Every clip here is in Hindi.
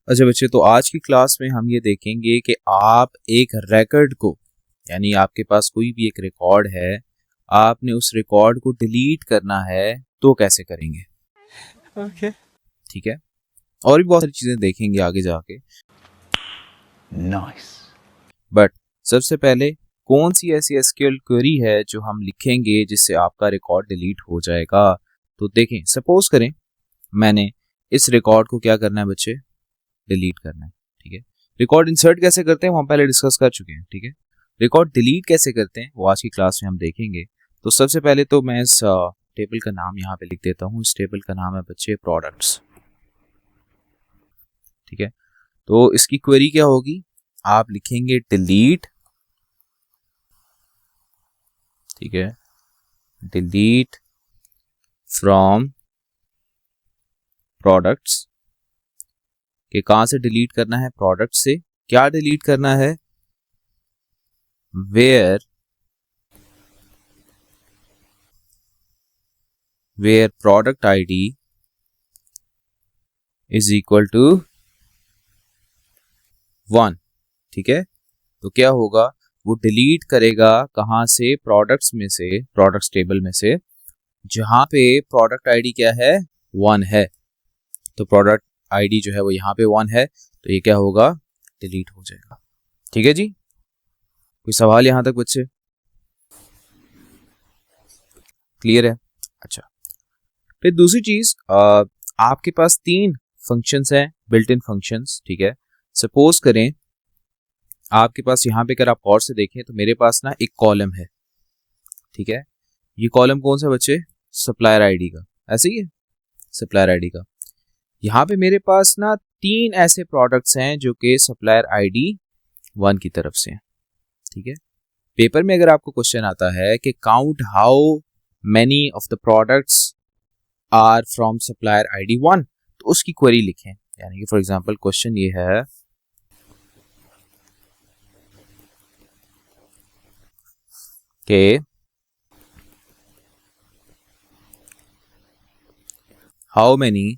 अच्छा बच्चे, तो आज की क्लास में हम ये देखेंगे कि आप एक रिकॉर्ड को, यानी आपके पास कोई भी एक रिकॉर्ड है, आपने उस रिकॉर्ड को डिलीट करना है तो कैसे करेंगे। ओके ठीक है, और भी बहुत सारी चीजें देखेंगे आगे जाके। नाइस। बट सबसे पहले कौन सी ऐसी एसक्यूएल क्वेरी है जो हम लिखेंगे जिससे आपका रिकॉर्ड डिलीट हो जाएगा। तो देखें, सपोज करें मैंने इस रिकॉर्ड को क्या करना है बच्चे, डिलीट करना है। ठीक है, रिकॉर्ड इंसर्ट कैसे करते हैं वो हम पहले डिस्कस कर चुके हैं। ठीक है, रिकॉर्ड डिलीट कैसे करते हैं वो आज की क्लास में हम देखेंगे। तो सबसे पहले तो मैं इस टेबल का नाम यहाँ पे लिख देता हूँ। इस टेबल का नाम है बच्चे प्रोडक्ट्स। ठीक है, तो इसकी क्वेरी क्या होगी, आप लिखेंगे डिलीट। ठीक है, डिलीट फ्रॉम प्रोडक्ट्स, कि कहां से डिलीट करना है, प्रोडक्ट से। क्या डिलीट करना है, where product ID is equal to 1। ठीक है, तो क्या होगा, वो डिलीट करेगा कहां से, प्रोडक्ट्स में से, प्रोडक्ट्स टेबल में से, जहां पे प्रोडक्ट आईडी क्या है, 1 है। तो प्रोडक्ट आईडी जो है वो यहाँ पे 1 है, तो ये क्या होगा, डिलीट हो जाएगा। ठीक है जी, कोई सवाल यहां तक बच्चे, क्लियर है। अच्छा, फिर दूसरी चीज, आपके पास 3 फंक्शंस हैं, बिल्ट इन फंक्शंस। ठीक है, सपोज करें आपके पास यहाँ पे, अगर आप और से देखें तो मेरे पास ना एक कॉलम है। ठीक है, ये कॉलम कौन सा बच्चे, सप्लायर आईडी का, ऐसे ही है, सप्लायर आईडी का। यहाँ पे मेरे पास ना 3 ऐसे प्रोडक्ट्स हैं जो कि सप्लायर आईडी 1 की तरफ से हैं। ठीक है, पेपर में अगर आपको क्वेश्चन आता है कि count how many of the products are from supplier ID 1, तो उसकी क्वेरी लिखें। यानी कि फॉर एग्जांपल क्वेश्चन ये है कि how many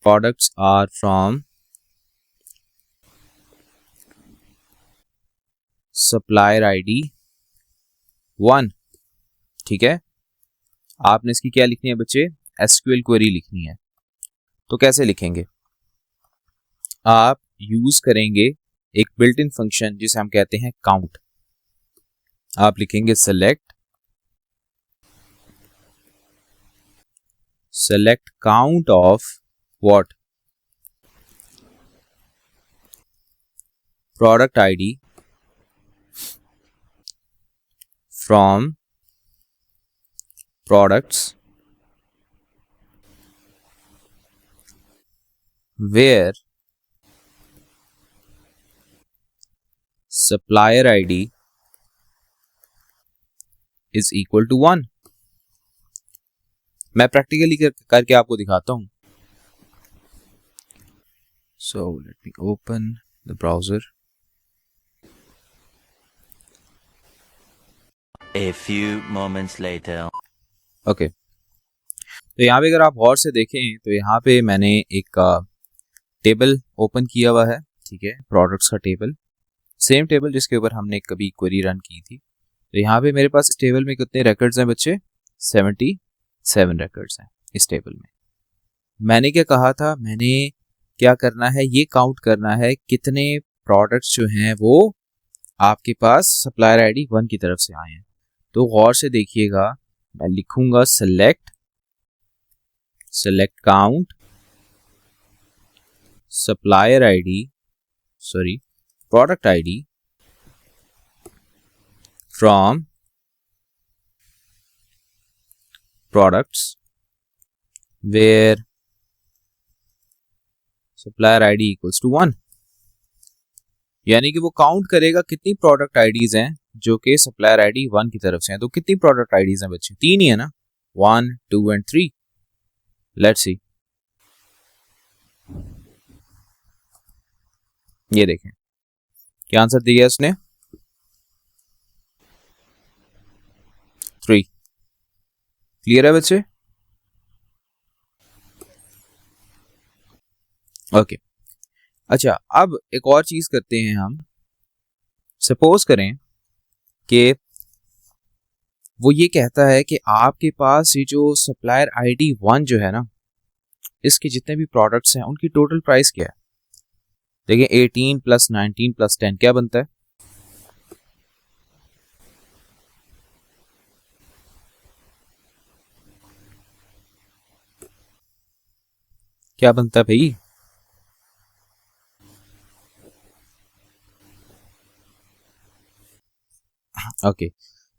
products are from supplier ID 1। ठीक है, आपने इसकी क्या लिखनी है बच्चे, एसक्यूएल क्वेरी लिखनी है। तो कैसे लिखेंगे, आप यूज करेंगे एक बिल्ट इन फंक्शन जिसे हम कहते हैं काउंट। आप लिखेंगे select count of what, product ID from products where supplier ID is equal to 1। मैं प्रैक्टिकली करके आपको दिखाता हूं। So let me open the browser. A few moments later. Okay, तो यहाँ पे अगर आप गौर से देखें तो यहाँ पे मैंने एक टेबल ओपन किया हुआ है। ठीक है, प्रोडक्ट्स का टेबल, सेम टेबल जिसके ऊपर हमने कभी क्वेरी रन की थी। तो यहाँ पे मेरे पास इस टेबल में कितने रिकॉर्ड्स हैं बच्चे, 77 रिकॉर्ड्स हैं इस टेबल में। मैंने क्या कहा था, मैंने क्या करना है, ये काउंट करना है कितने प्रोडक्ट्स जो हैं वो आपके पास सप्लायर आईडी 1 की तरफ से आए हैं। तो गौर से देखिएगा, मैं लिखूंगा select count supplier ID, sorry, product ID from products where supplier ID equals to 1। यानी कि वो काउंट करेगा कितनी प्रोडक्ट आईडीज हैं जो कि सप्लायर आईडी 1 की तरफ से हैं। तो कितनी प्रोडक्ट आईडीज हैं बच्चे, 3 ही है ना, 1 2 एंड 3। लेट्स सी, ये देखें क्या आंसर दिया उसने, 3। क्लियर है बच्चे। ओके अच्छा, अब एक और चीज करते हैं हम। सपोज करें कि वो ये कहता है कि आपके पास ये जो सप्लायर आईडी 1 जो है ना, इसके जितने भी प्रोडक्ट्स हैं उनकी टोटल प्राइस क्या है। देखिए 18 + 19 + 10 क्या बनता है? क्या बनता है भाई? ओके,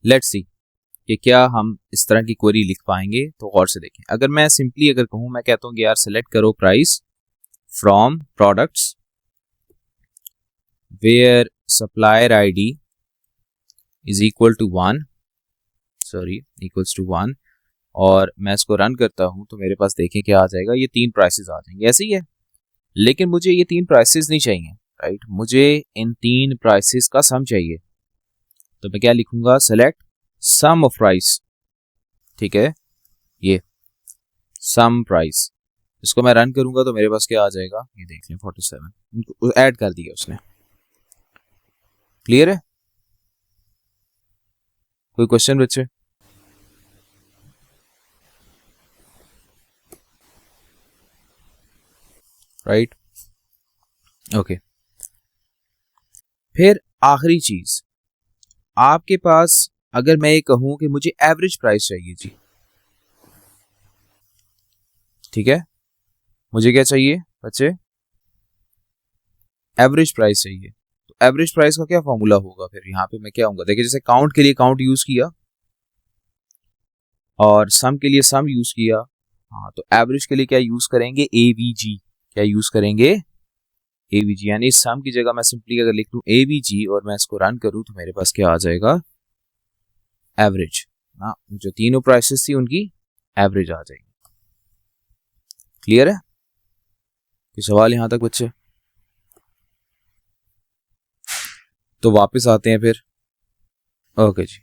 लेट्स सी कि क्या हम इस तरह की क्वेरी लिख पाएंगे। तो गौर से देखें, अगर मैं सिंपली अगर कहूं, मैं कहता हूं कि यार सेलेक्ट करो price from products where supplier ID is equal to 1, sorry equals to 1, और मैं इसको रन करता हूं तो मेरे पास देखें क्या आ जाएगा, ये 3 प्राइसेस आ जाएंगे। ऐसे ही है, लेकिन मुझे ये 3 प्राइसेस नहीं चाहिए, राइट। मुझे इन 3 प्राइसेस का सम चाहिए। तो मैं क्या लिखूंगा, सेलेक्ट सम ऑफ प्राइस, ठीक है, ये सम प्राइस। इसको मैं रन करूंगा तो मेरे पास क्या आ जाएगा, ये देख लें 47 ऐड कर दिया उसने। क्लियर है? कोई क्वेश्चन बच्चे? Right, okay. फिर आखिरी चीज, आपके पास अगर मैं ये कहूं कि मुझे एवरेज प्राइस चाहिए जी, ठीक है, मुझे क्या चाहिए बच्चे, एवरेज प्राइस चाहिए। तो एवरेज प्राइस का क्या फॉर्मूला होगा फिर, यहाँ पे मैं क्या होगा, देखिए जैसे काउंट के लिए काउंट यूज किया और सम के लिए सम यूज किया, हाँ, तो एवरेज के लिए क्या यूज करेंगे, एवीजी। क्या यूज करेंगे, एवीजी। यानी सम की जगह मैं सिंपली अगर लिख लूं एवीजी और मैं इसको रन करूं तो मेरे पास क्या आ जाएगा, एवरेज ना। जो तीनों प्राइसेस थी उनकी एवरेज आ जाएगी। क्लियर है? कोई सवाल यहां तक बच्चे? तो वापस आते हैं फिर। ओके जी।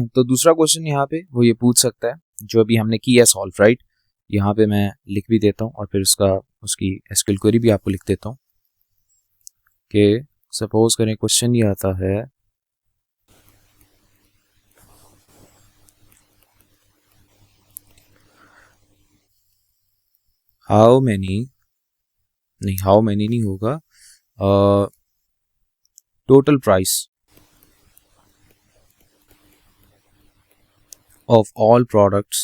तो दूसरा क्वेश्चन यहाँ पे वो ये पूछ सकता है जो अभी हमने किया सॉल्व, राइट। यहाँ पे मैं लिख भी देता हूँ और फिर उसकी एसक्यूएल क्वेरी भी आपको लिख देता हूँ कि सपोज करें क्वेश्चन ये आता है, हाउ मैनी नहीं होगा, total price of all products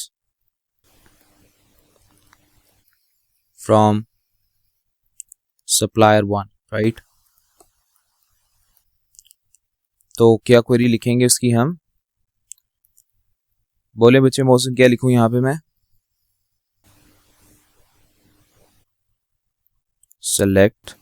from supplier 1, right। तो क्या क्वेरी लिखेंगे उसकी हम, बोले बच्चे मौसम, क्या लिखूं यहां पे मैं, सेलेक्ट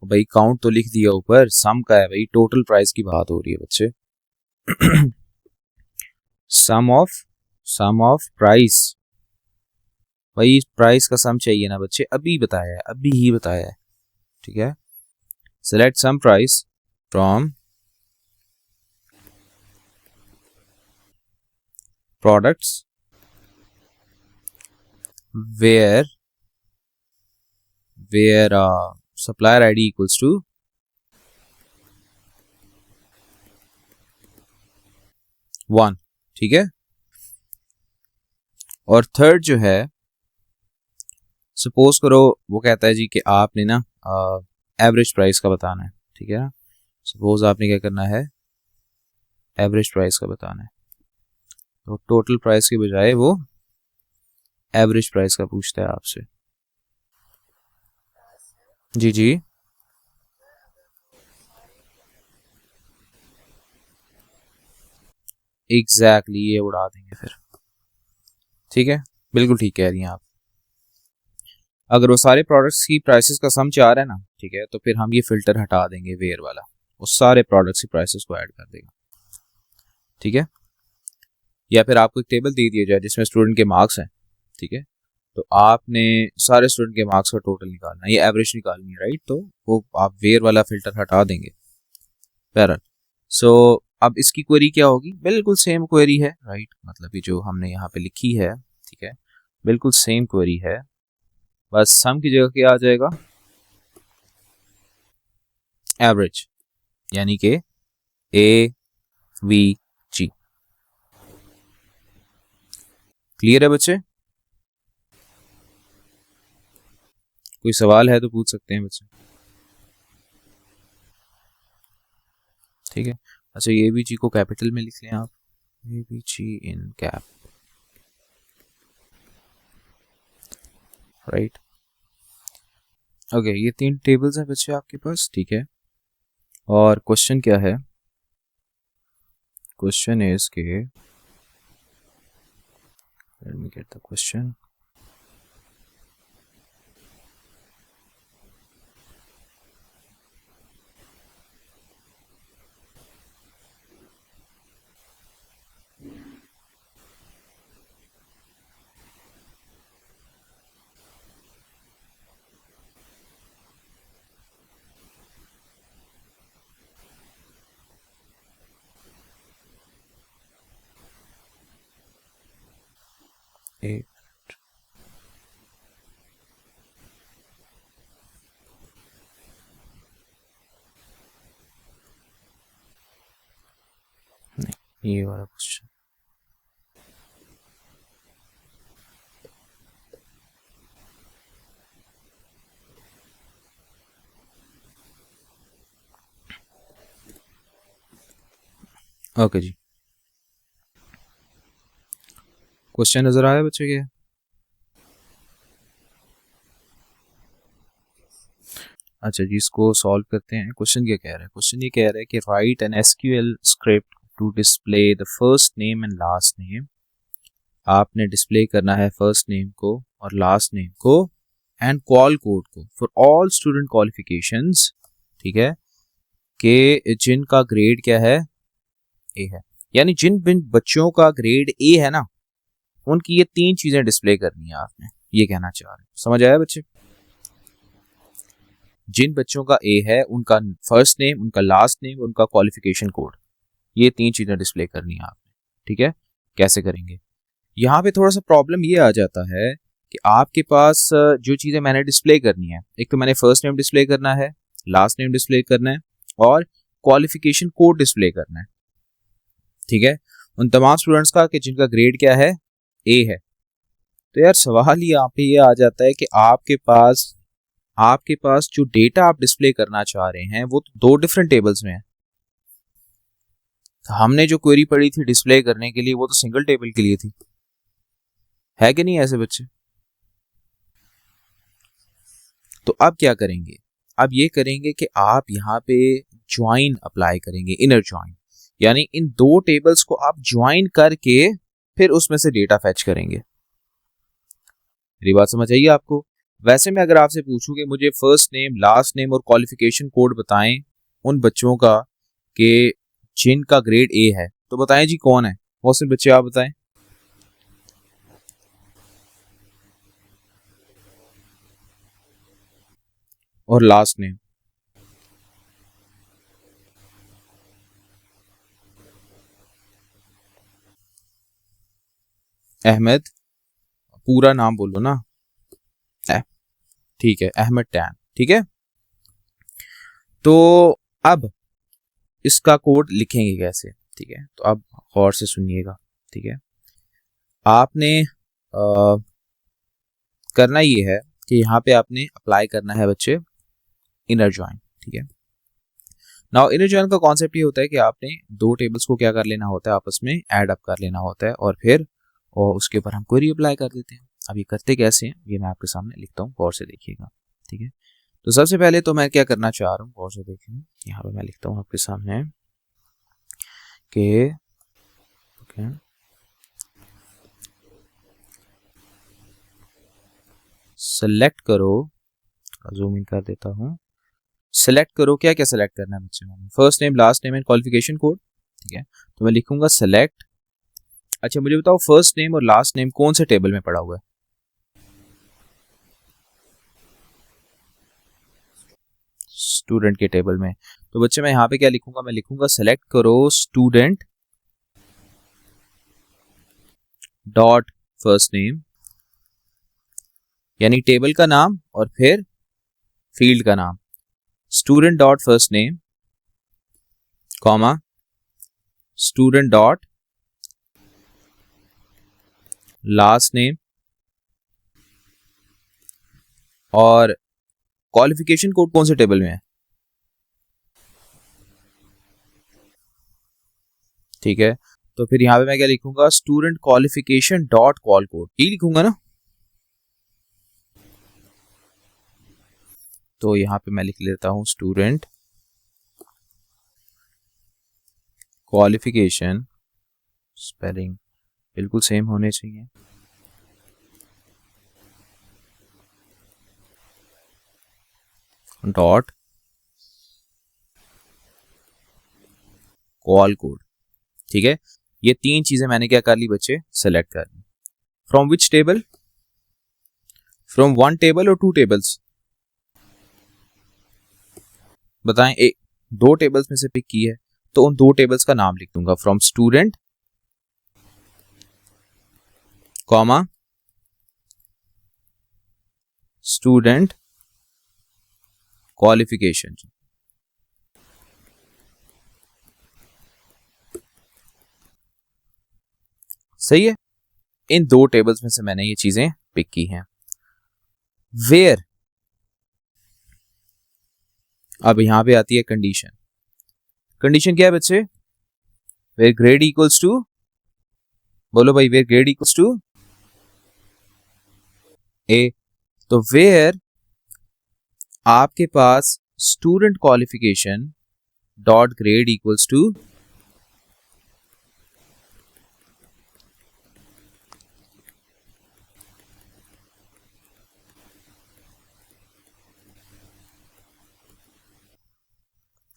भाई, काउंट तो लिख दिया ऊपर, सम का है भाई, टोटल प्राइस की बात हो रही है बच्चे। सम ऑफ प्राइस, भाई प्राइस का सम चाहिए ना बच्चे, अभी बताया है, अभी ही बताया है, ठीक है। Select sum price from products where supplier ID equals to 1, ठीक है। और थर्ड जो है, सपोज करो वो कहता है जी कि आपने ना एवरेज प्राइस का बताना है, ठीक है ना। सपोज आपने क्या करना है, एवरेज प्राइस का बताना है, तो टोटल प्राइस के बजाय वो एवरेज प्राइस का पूछता है आपसे। जी जी, एग्जैक्टली ये उड़ा देंगे फिर, ठीक है, बिल्कुल ठीक कह रही हैं आप। अगर वो सारे प्रोडक्ट्स की प्राइसेस का सम 4 है ना, ठीक है, तो फिर हम ये फिल्टर हटा देंगे वेयर वाला, वो सारे प्रोडक्ट्स की प्राइसेस को ऐड कर देगा, ठीक है। या फिर आपको एक टेबल दे दिया जाए जिसमें स्टूडेंट के मार्क्स हैं, ठीक है, तो आपने सारे स्टूडेंट के मार्क्स का टोटल निकालना है, ये एवरेज निकालनी है, राइट। तो वो आप वेयर वाला फिल्टर हटा देंगे, पैरल। सो अब इसकी क्वेरी क्या होगी, बिल्कुल सेम क्वेरी है, राइट, मतलब ये जो हमने यहाँ पे लिखी है, ठीक है, बिल्कुल सेम क्वेरी है, बस सम की जगह क्या आ जाएगा, एवरेज, यानी कि AVG। क्लियर है बच्चे? कोई सवाल है तो पूछ सकते हैं बच्चे, ठीक है। अच्छा, AVG को कैपिटल में लिख लें आप, AVG इन कैप, राइट। ओके, ये 3 टेबल्स हैं बच्चे आपके पास, ठीक है। और क्वेश्चन क्या है, क्वेश्चन इज के, let me get the question. एक नहीं, ये वाला क्वेश्चन, ओके जी। क्वेश्चन नजर आया बच्चे के? अच्छा जी, इसको सॉल्व करते हैं। क्वेश्चन क्या कह रहा है, क्वेश्चन ये कह रहा है कि write an SQL script to display the first name and last name. आपने डिस्प्ले करना है फर्स्ट नेम को और लास्ट नेम को एंड कॉल कोड को फॉर ऑल स्टूडेंट क्वालिफिकेशंस, ठीक है, कि जिनका ग्रेड क्या है, ए है, यानी जिन बच्चों का ग्रेड ए है ना, उनकी ये 3 चीजें डिस्प्ले करनी है आपने, ये कहना चाह रहे हैं। समझ आया बच्चे? जिन बच्चों का ए है उनका फर्स्ट नेम, उनका लास्ट नेम, उनका क्वालिफिकेशन कोड, ये 3 चीजें डिस्प्ले करनी है आपने, ठीक है। कैसे करेंगे, यहाँ पे थोड़ा सा प्रॉब्लम ये आ जाता है कि आपके पास जो चीजें मैंने डिस्प्ले करनी है, एक तो मैंने फर्स्ट नेम डिस्प्ले करना है, लास्ट नेम डिस्प्ले करना है और क्वालिफिकेशन कोड डिस्प्ले करना है, ठीक है, उन तमाम स्टूडेंट्स का कि जिनका ग्रेड क्या है, ए है। तो यार सवाल ही यहाँ पे ये आ जाता है कि आपके पास जो डेटा आप डिस्प्ले करना चाह रहे हैं वो तो 2 डिफरेंट टेबल्स में है। तो हमने जो क्वेरी पढ़ी थी डिस्प्ले करने के लिए वो तो सिंगल टेबल के लिए थी, है कि नहीं ऐसे बच्चे? तो अब क्या करेंगे, अब ये करेंगे कि आप यहाँ पे ज्वाइन अप्लाई करेंगे, इनर ज्वाइन, यानी इन 2 टेबल्स को आप ज्वाइन करके फिर उसमें से डेटा फैच करेंगे। मेरी बात समझ आइए आपको? वैसे मैं अगर आपसे पूछूं कि मुझे फर्स्ट नेम, लास्ट नेम और क्वालिफिकेशन कोड बताएं उन बच्चों का कि जिनका ग्रेड ए है, तो बताएं जी कौन है, बहुत से बच्चे आप बताएं। और लास्ट नेम, अहमद, पूरा नाम बोलो ना, ठीक है, अहमद टैन, ठीक है। तो अब इसका कोड लिखेंगे कैसे, ठीक है, तो अब गौर से सुनिएगा, ठीक है। आपने करना ये है कि यहाँ पे आपने अप्लाई करना है बच्चे इनर ज्वाइन, ठीक है। नाउ इनर ज्वाइन का कॉन्सेप्ट ये होता है कि आपने 2 टेबल्स को क्या कर लेना होता है, आपस में ऐड अप कर लेना होता है और फिर उसके ऊपर हम क्वेरी अप्लाई कर देते हैं। अब ये करते कैसे हैं ये मैं आपके सामने लिखता हूँ, गौर से देखिएगा, ठीक है। तो सबसे पहले तो मैं क्या करना चाह रहा हूँ, गौर से देखें, यहाँ पे मैं लिखता हूँ आपके सामने कि ओके, सेलेक्ट करो, जूम इन कर देता हूँ, सेलेक्ट करो, क्या क्या सेलेक्ट करना है बच्चे में, first name, last name and qualification code, ठीक है। तो मैं लिखूंगा सेलेक्ट। अच्छा मुझे बताओ फर्स्ट नेम और लास्ट नेम कौन से टेबल में पड़ा हुआ है, स्टूडेंट के टेबल में। तो बच्चे मैं यहाँ पे क्या लिखूंगा, मैं लिखूंगा सेलेक्ट करो स्टूडेंट डॉट फर्स्ट नेम, यानी टेबल का नाम और फिर फील्ड का नाम, student dot first name comma student dot last name, और क्वालिफिकेशन कोड कौन से टेबल में है, ठीक है। तो फिर यहां पे मैं क्या लिखूंगा, student qualification dot call code, ये लिखूंगा ना। तो यहां पे मैं लिख लेता हूं स्टूडेंट क्वालिफिकेशन, स्पेलिंग बिल्कुल सेम होने चाहिए, डॉट कॉल कोड, ठीक है। ये तीन चीजें मैंने क्या कर ली बच्चे, सेलेक्ट कर ली। From which table, from one table और टू टेबल्स, बताएं। एक दो टेबल्स में से पिक की है तो उन दो टेबल्स का नाम लिख दूंगा, from student comma student qualification, सही है। इन दो टेबल्स में से मैंने ये चीजें पिक की हैं। वेयर, अब यहां पे आती है कंडीशन। कंडीशन क्या है बच्चे, वेयर ग्रेड इक्वल्स टू, बोलो भाई, where grade equals to A. तो वेयर आपके पास student qualification dot grade equals to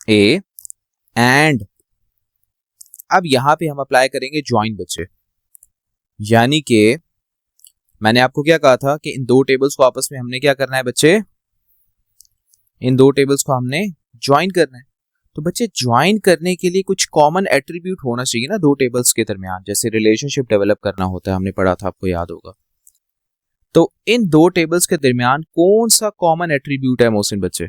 A, and अब यहां पे हम अप्लाई करेंगे ज्वाइन बच्चे, यानी कि मैंने आपको क्या कहा था कि इन दो टेबल्स को आपस में हमने क्या करना है बच्चे, इन दो टेबल्स को हमने ज्वाइन करना है। तो बच्चे ज्वाइन करने के लिए कुछ कॉमन एट्रीब्यूट होना चाहिए ना दो टेबल्स के दरमियान, जैसे रिलेशनशिप डेवलप करना होता है, हमने पढ़ा था, आपको याद होगा। तो इन दो टेबल्स के दरमियान कौन सा कॉमन एट्रीब्यूट है मोहसिन बच्चे,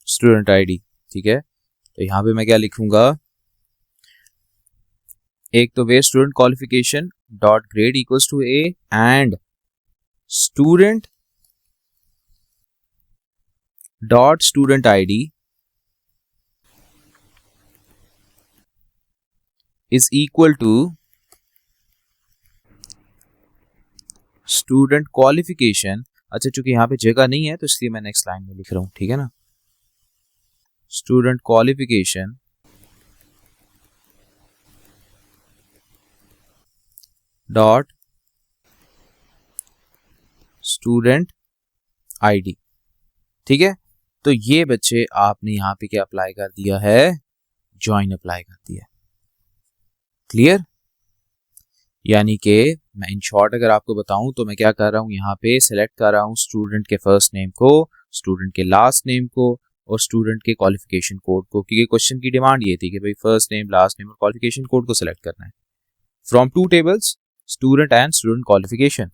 स्टूडेंट आईडी, ठीक है। तो यहां पे मैं क्या लिखूंगा, एक तो where student qualification dot grade equals to A and student dot student ID is equal to student qualification. अच्छा, चूंकि यहां पे जगह नहीं है तो इसलिए मैं नेक्स्ट लाइन में लिख रहा हूं, ठीक है ना। Student qualification dot student ID, ठीक है। तो ये बच्चे आपने यहां पे क्या अप्लाई कर दिया है, ज्वाइन अप्लाई कर दिया, क्लियर। यानी कि मैं इन शॉर्ट अगर आपको बताऊं तो मैं क्या कर रहा हूं, यहाँ पे सेलेक्ट कर रहा हूं स्टूडेंट के फर्स्ट नेम को, स्टूडेंट के लास्ट नेम को और स्टूडेंट के क्वालिफिकेशन कोड को, क्योंकि क्वेश्चन की डिमांड ये थी कि भाई फर्स्ट नेम, लास्ट नेम और क्वालिफिकेशन कोड को सिलेक्ट करना है from two tables, student and student qualification,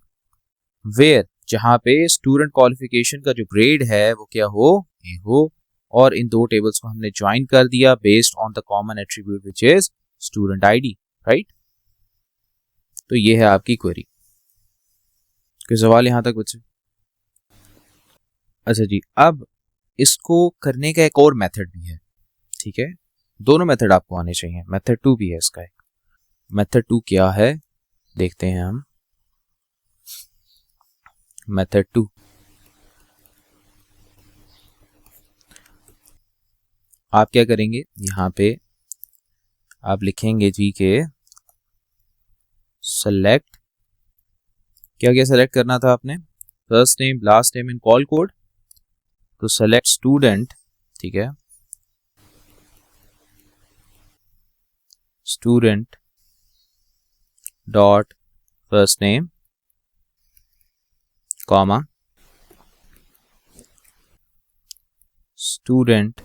where जहां पे स्टूडेंट क्वालिफिकेशन का जो ग्रेड है वो क्या हो, ए हो, और इन दो टेबल्स को हमने ज्वाइन कर दिया based on the common attribute which is student ID, right. तो ये है आपकी क्वेरी। कोई सवाल यहां तक बच्चे? अच्छा जी, अब इसको करने का एक और मेथड भी है, ठीक है। दोनों मेथड आपको आने चाहिए, मेथड 2 भी है इसका एक। मेथड 2 क्या है देखते हैं हम। मेथड 2, आप क्या करेंगे, यहां पे आप लिखेंगे जी के सेलेक्ट, क्या क्या सेलेक्ट करना था आपने, first name, last name and call code. तो सेलेक्ट स्टूडेंट, ठीक है, student dot first name comma student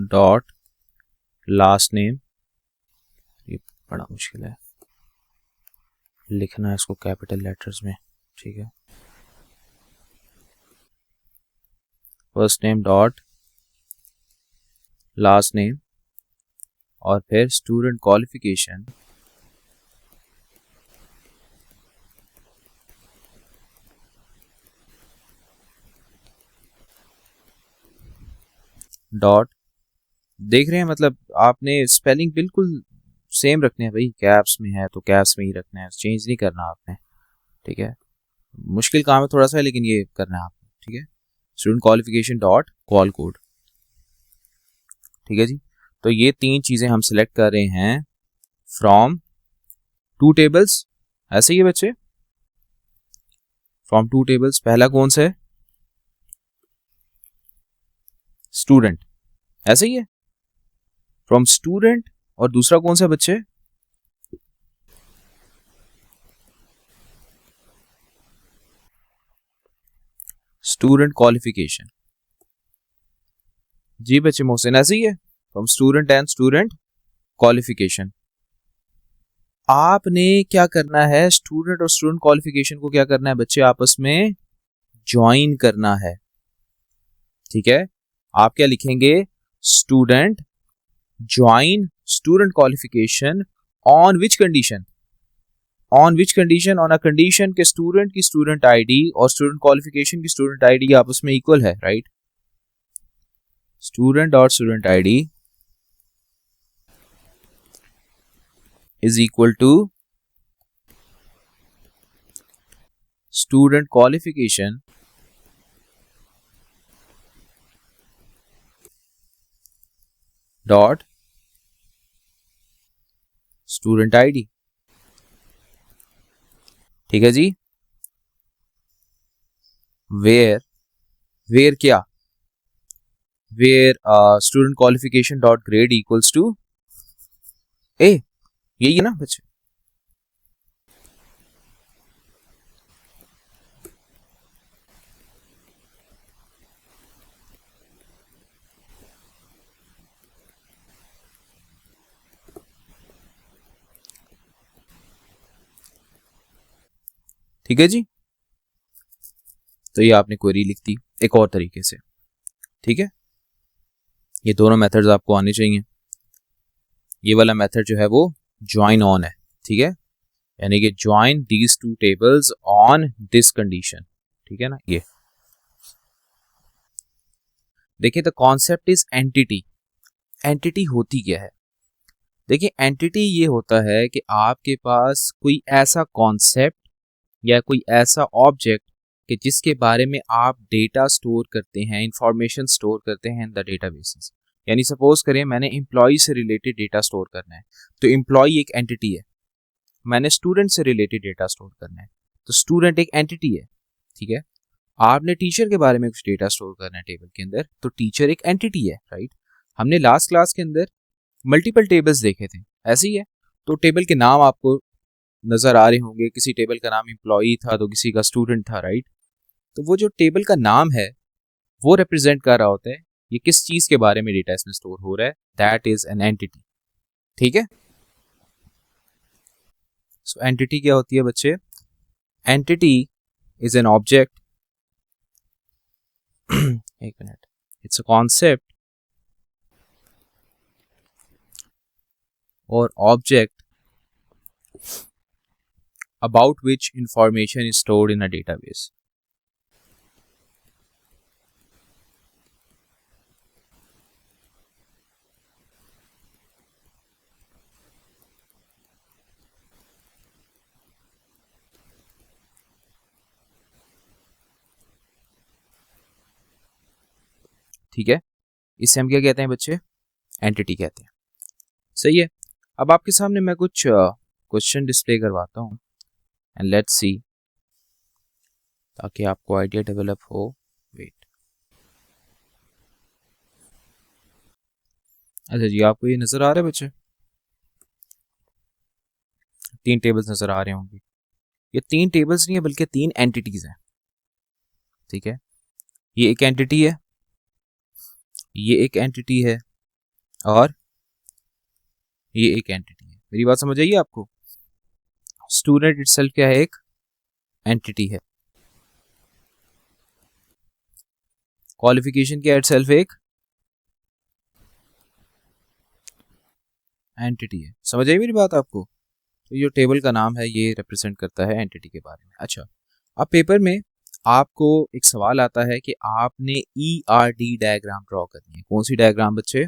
dot last name. ये बड़ा मुश्किल है लिखना है इसको कैपिटल लेटर्स में, ठीक है। First name dot last name और फिर स्टूडेंट क्वालिफिकेशन डॉट, देख रहे हैं मतलब आपने स्पेलिंग बिल्कुल सेम रखने हैं भाई, कैप्स में है तो कैप्स में ही रखना है, चेंज नहीं करना आपने, ठीक है। मुश्किल काम है थोड़ा सा लेकिन ये करना है आपने, ठीक है। Student qualification dot call code, ठीक है जी। तो ये तीन चीजें हम सिलेक्ट कर रहे हैं फ्रॉम टू टेबल्स, ऐसे ही है बच्चे, फ्रॉम टू टेबल्स। पहला कौन सा है, स्टूडेंट, ऐसे ही है फ्रॉम स्टूडेंट, और दूसरा कौन सा बच्चे, स्टूडेंट क्वालिफिकेशन। जी बच्चे मोहसिन, ऐसे ही है from student and student qualification. आपने क्या करना है, स्टूडेंट और स्टूडेंट क्वालिफिकेशन को क्या करना है बच्चे, आपस में ज्वाइन करना है, ठीक है। आप क्या लिखेंगे, student join student qualification on which condition, on which condition, on a condition के स्टूडेंट की स्टूडेंट आईडी और स्टूडेंट क्वालिफिकेशन की स्टूडेंट आईडी आपस में इक्वल है, राइट। स्टूडेंट और student ID is equal to student qualification dot student ID, ठीक है जी। वेयर, वेयर क्या, where student qualification dot grade equals to A, यही है ना बच्चे। ठीक है जी, तो ये आपने क्वेरी लिख दी एक और तरीके से, ठीक है। ये दोनों मेथड्स आपको आने चाहिए। ये वाला मेथड जो है वो ज्वाइन ऑन है, ठीक है, यानी कि join these two tables on this condition, ठीक है ना। ये देखिए the concept is entity. Entity होती क्या है, देखिए एंटिटी ये होता है कि आपके पास कोई ऐसा कॉन्सेप्ट या कोई ऐसा ऑब्जेक्ट कि जिसके बारे में आप डेटा स्टोर करते हैं, इंफॉर्मेशन स्टोर करते हैं इन द डेटाबेसेस। यानी सपोज करें मैंने एम्प्लॉय से रिलेटेड डेटा स्टोर करना है, तो एम्प्लॉय एक एंटिटी है। मैंने स्टूडेंट से रिलेटेड डेटा स्टोर करना है, तो स्टूडेंट एक एंटिटी है, ठीक है। आपने टीचर के बारे में कुछ डेटा स्टोर करना है टेबल के अंदर, तो टीचर एक एंटिटी है, राइट। हमने लास्ट क्लास के अंदर मल्टीपल टेबल्स देखे थे, ऐसे ही है। तो टेबल के नाम आपको नजर आ रहे होंगे, किसी टेबल का नाम एम्प्लॉई था तो किसी का स्टूडेंट था, राइट। तो वो जो टेबल का नाम है वो रिप्रेजेंट कर रहा होता है ये किस चीज के बारे में डेटा इसमें स्टोर हो रहा है, दैट इज एन एंटिटी, ठीक है। सो एंटिटी क्या होती है बच्चे, एंटिटी इज एन ऑब्जेक्ट एक मिनट, इट्स अ कॉन्सेप्ट और object about which information is stored in a database. ठीक है, इससे हम क्या कहते हैं बच्चे, एंटिटी कहते हैं, सही है। अब आपके सामने मैं कुछ क्वेश्चन डिस्प्ले करवाता हूँ एंड लेट्स सी, ताकि आपको आइडिया डेवलप हो। वेट, अच्छा जी, आपको ये नज़र आ रहा है बच्चे, 3 टेबल्स नज़र आ रहे होंगे। ये 3 टेबल्स नहीं है बल्कि 3 एंटिटीज़ हैं, ठीक है। ये एक एंटिटी है, ये एक एंटिटी है, और ये एक एंटिटी है। मेरी बात समझ आई आपको? स्टूडेंट इटसेल्फ क्या है? एक एंटिटी है। क्वालिफिकेशन क्या है? इटसेल्फ एक एंटिटी है। समझ आई मेरी बात आपको? तो ये टेबल का नाम है, ये रिप्रेजेंट करता है एंटिटी के बारे में। अच्छा, अब पेपर में आपको एक सवाल आता है कि आपने ERD डायग्राम ड्रॉ करनी है। कौन सी डायग्राम बच्चे?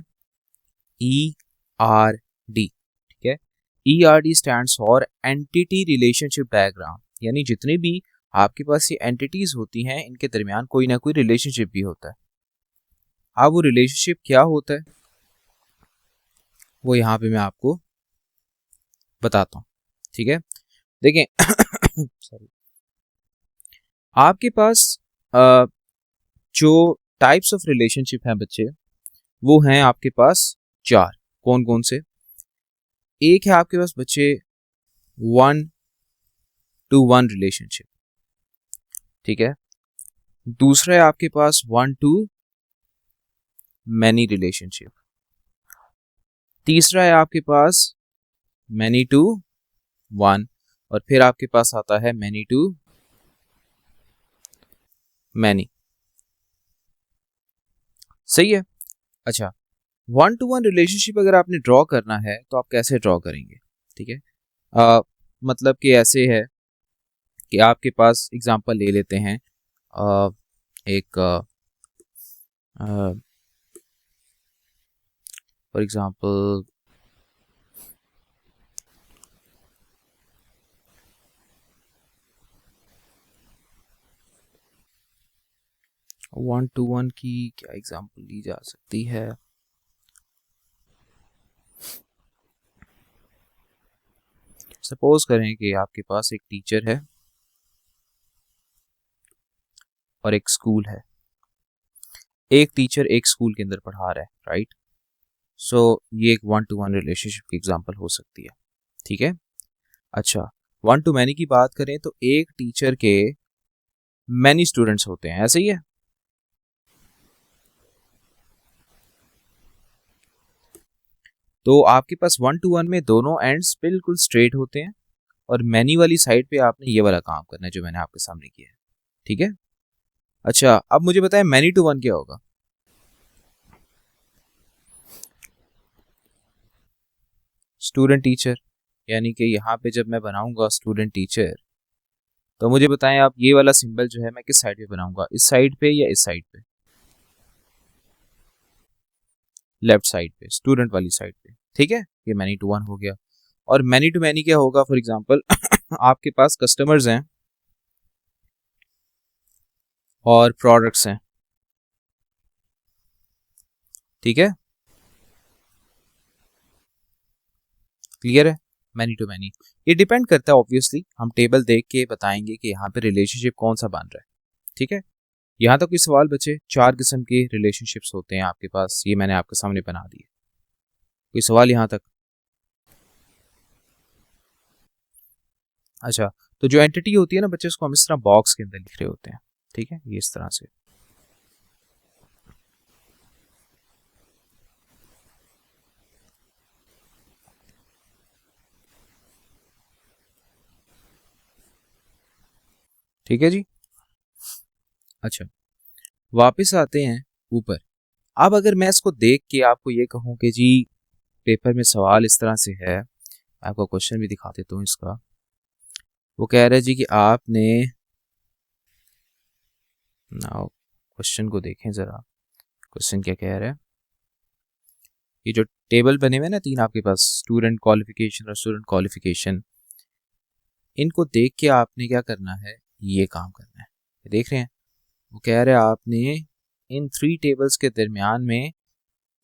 ERD, ठीक है। ERD stands for entity relationship diagram, यानी जितनी भी आपके पास ये एंटिटीज होती हैं इनके दरमियान कोई ना कोई रिलेशनशिप भी होता है। अब वो रिलेशनशिप क्या होता है वो यहाँ पे मैं आपको बताता हूँ, ठीक है। देखें सॉरी, आपके पास जो टाइप्स ऑफ रिलेशनशिप हैं बच्चे, वो हैं आपके पास 4। कौन कौन से? एक है आपके पास बच्चे 1-to-1 रिलेशनशिप, ठीक है। दूसरा है आपके पास 1-to-many रिलेशनशिप। तीसरा है आपके पास many-to-one, और फिर आपके पास आता है many-to-many। सही है। अच्छा, 1-to-1 रिलेशनशिप अगर आपने ड्रॉ करना है तो आप कैसे ड्रॉ करेंगे? ठीक है, मतलब कि ऐसे है कि आपके पास एग्जांपल ले लेते हैं, एक for example one two one की क्या एग्जांपल ली जा सकती है? सपोज करें कि आपके पास एक टीचर है और एक स्कूल है। एक टीचर एक स्कूल के अंदर पढ़ा रहा है, राइट। सो ये एक 1-to-1 रिलेशनशिप की एग्जांपल हो सकती है, ठीक है। अच्छा, 1-to-many की बात करें तो एक टीचर के मैनी स्टूडेंट्स होते हैं, ऐसे ही है। तो आपके पास 1-to-1 में दोनों एंड्स बिल्कुल स्ट्रेट होते हैं, और मैनी वाली साइड पे आपने ये वाला काम करना है जो मैंने आपके सामने किया है, ठीक है। अच्छा, अब मुझे बताएं मैनी टू वन क्या होगा? स्टूडेंट टीचर, यानी कि यहाँ पे जब मैं बनाऊंगा स्टूडेंट टीचर, तो मुझे बताएं आप ये वाला सिंबल जो है मैं किस साइड पे बनाऊंगा, इस साइड पे या इस साइड पे? लेफ्ट साइड पे, स्टूडेंट वाली साइड पे, ठीक है। ये मैनी टू वन हो गया। और मैनी टू मैनी क्या होगा? फॉर एग्जांपल आपके पास कस्टमर्स हैं और प्रोडक्ट्स हैं, ठीक है। क्लियर है? Many to many. ये डिपेंड करता है, ऑब्वियसली हम टेबल देख के बताएंगे कि यहाँ पे रिलेशनशिप कौन सा बन रहा है, ठीक है। यहाँ तक कोई सवाल बचे? 4 किस्म के रिलेशनशिप्स होते हैं आपके पास, ये मैंने आपके सामने बना दिए। कोई सवाल यहाँ तक? अच्छा, तो जो एंटिटी होती है ना बच्चे, उसको हम इस तरह बॉक्स के अंदर लिख रहे होते हैं, ठीक है, ये इस तरह से। ठीक है जी। अच्छा, वापस आते हैं ऊपर। अब अगर मैं इसको देख के आपको ये कहूँ कि जी पेपर में सवाल इस तरह से है, आपको क्वेश्चन भी दिखा देता हूँ इसका। वो कह रहा है जी कि आपने, नाउ क्वेश्चन को देखें ज़रा, क्वेश्चन क्या कह रहा है। ये जो टेबल बने हुए ना 3 आपके पास, स्टूडेंट क्वालिफिकेशन और स्टूडेंट क्वालिफिकेशन, इनको देख के आपने क्या करना है, ये काम करना है। देख रहे हैं, वो कह रहे हैं आपने इन 3 टेबल्स के दरमियान में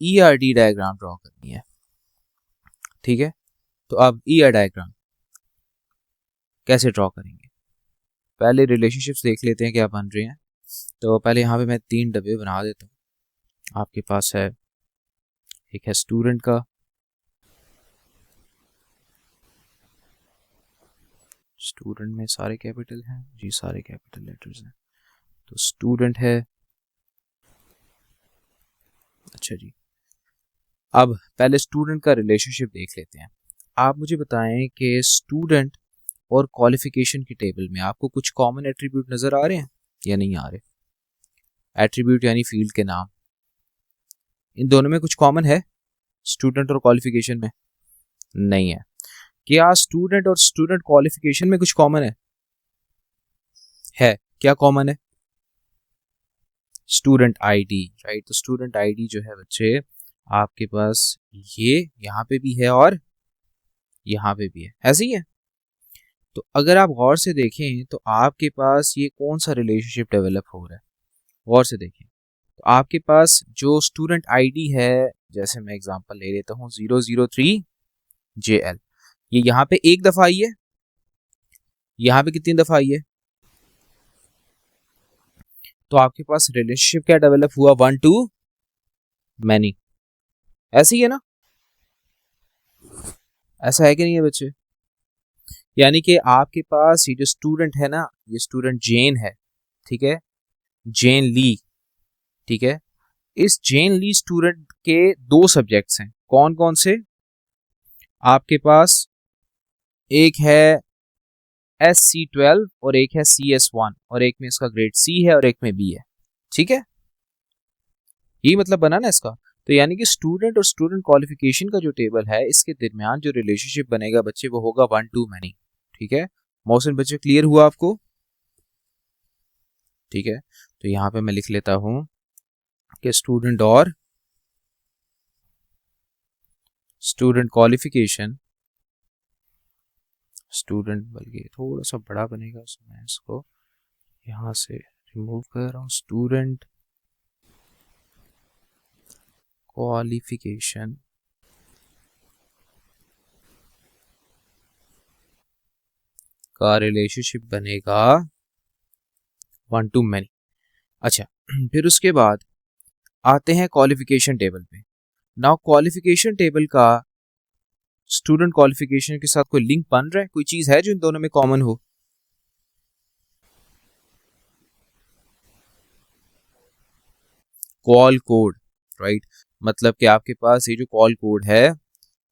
ERD डायग्राम ड्रॉ करनी है, ठीक है। तो अब ER डायग्राम कैसे ड्रॉ करेंगे? पहले रिलेशनशिप्स देख लेते हैं क्या बन रहे हैं। तो पहले यहाँ पे मैं 3 डब्बे बना देता हूँ। आपके पास है एक है स्टूडेंट का, स्टूडेंट में सारे कैपिटल हैं जी, सारे कैपिटल लेटर्स हैं, तो स्टूडेंट है। अच्छा जी, अब पहले स्टूडेंट का रिलेशनशिप देख लेते हैं। आप मुझे बताएं कि स्टूडेंट और क्वालिफिकेशन की टेबल में आपको कुछ कॉमन एट्रीब्यूट नजर आ रहे हैं या नहीं आ रहे? एट्रीब्यूट यानी फील्ड के नाम, इन दोनों में कुछ कॉमन है स्टूडेंट और क्वालिफिकेशन में? नहीं है। क्या स्टूडेंट और स्टूडेंट क्वालिफिकेशन में कुछ कॉमन है? क्या कॉमन है? Student ID, right. तो स्टूडेंट आईडी जो है बच्चे आपके पास ये यहाँ पे भी है और यहाँ पे भी है, ऐसे ही है। तो अगर आप गौर से देखें तो आपके पास ये कौन सा रिलेशनशिप डेवलप हो रहा है, गौर से देखें। तो आपके पास जो स्टूडेंट आईडी है, जैसे मैं एग्जांपल ले लेता हूँ 003JL, ये यहाँ पे एक दफा आई है, यहाँ पे कितनी दफा आई है? तो आपके पास रिलेशनशिप क्या डेवलप हुआ? 1 to many, ऐसे ही है ना? ऐसा है कि नहीं है बच्चे? यानी कि आपके पास ये जो स्टूडेंट है ना, ये स्टूडेंट जेन है, ठीक है, जेन ली, ठीक है। इस जेन ली स्टूडेंट के दो सब्जेक्ट्स हैं, कौन कौन से? आपके पास एक है SC12 और एक है CS1, और एक में इसका ग्रेड C है और एक में B है, ठीक है। यही मतलब बना ना इसका। तो यानी कि स्टूडेंट और स्टूडेंट क्वालिफिकेशन का जो टेबल है, इसके दरमियान जो रिलेशनशिप बनेगा बच्चे, वो होगा 1 to many, ठीक है। मोहसिन बच्चे क्लियर हुआ आपको? ठीक है, तो यहाँ पे मैं लिख लेता हूं कि स्टूडेंट और स्टूडेंट क्वालिफिकेशन, स्टूडेंट बल्कि थोड़ा सा बड़ा बनेगा, तो मैं इसको यहाँ से रिमूव कर रहा हूँ, स्टूडेंट क्वालिफिकेशन का रिलेशनशिप बनेगा 1 to many। अच्छा, फिर उसके बाद आते हैं क्वालिफिकेशन टेबल पे। नाउ क्वालिफिकेशन टेबल का स्टूडेंट क्वालिफिकेशन के साथ कोई लिंक बन रहा है? कोई चीज है जो इन दोनों में कॉमन हो? Call code, right. मतलब कि आपके पास ये जो कॉल कोड है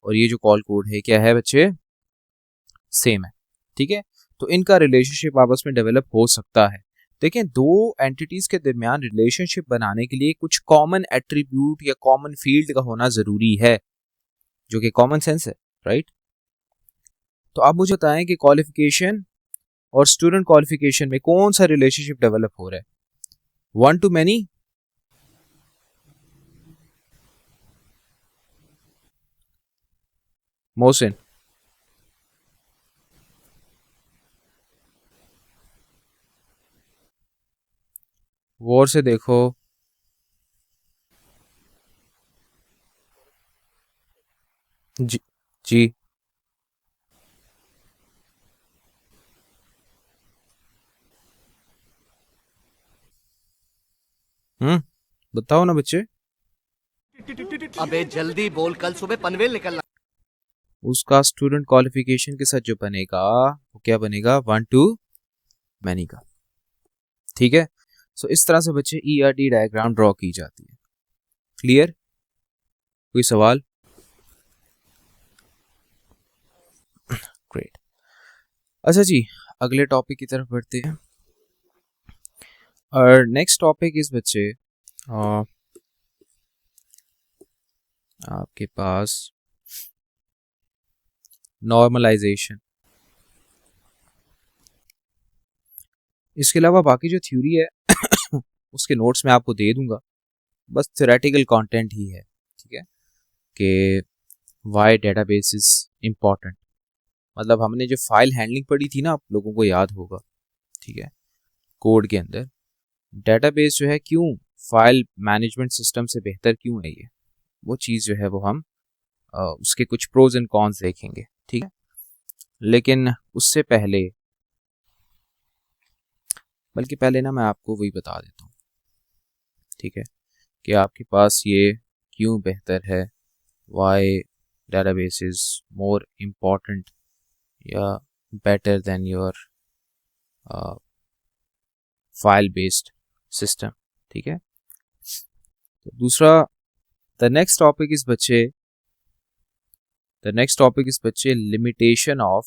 और ये जो कॉल कोड है, क्या है बच्चे? सेम है, ठीक है। तो इनका रिलेशनशिप आपस में डेवलप हो सकता है। देखें, दो एंटिटीज के दरमियान रिलेशनशिप बनाने के लिए कुछ कॉमन एट्रीब्यूट या कॉमन फील्ड का होना जरूरी है, जो कि कॉमन सेंस है, राइट। तो आप मुझे बताएं कि क्वालिफिकेशन और स्टूडेंट क्वालिफिकेशन में कौन सा रिलेशनशिप डेवलप हो रहा है? 1 to many? मोहसिन, गौर से देखो। जी जी, बताओ ना बच्चे। अबे जल्दी बोल, कल सुबह पनवेल निकलना। उसका स्टूडेंट क्वालिफिकेशन के साथ जो बनेगा वो क्या बनेगा? 1 to many का, ठीक है। सो इस तरह से बच्चे ERD डायग्राम ड्रॉ की जाती है। क्लियर? कोई सवाल? ग्रेट। अच्छा जी, अगले टॉपिक की तरफ बढ़ते हैं। और नेक्स्ट टॉपिक इस बच्चे आपके पास नॉर्मलाइजेशन। इसके अलावा बाकी जो थ्योरी है उसके नोट्स मैं आपको दे दूंगा, बस थ्योरेटिकल कंटेंट ही है, ठीक है। कि वाई डेटाबेस इज इम्पॉर्टेंट, मतलब हमने जो फाइल हैंडलिंग पढ़ी थी ना, आप लोगों को याद होगा, ठीक है। कोड के अंदर डेटाबेस जो है क्यों फाइल मैनेजमेंट सिस्टम से बेहतर क्यों है, ये वो चीज़ जो है वो हम उसके कुछ प्रोज एंड कॉन्स देखेंगे, ठीक है। लेकिन उससे पहले, बल्कि पहले ना मैं आपको वही बता देता हूँ, ठीक है, कि आपके पास ये क्यों बेहतर है why database is more important या better than your file based system. ठीक है, तो दूसरा the next topic is बच्चे limitation of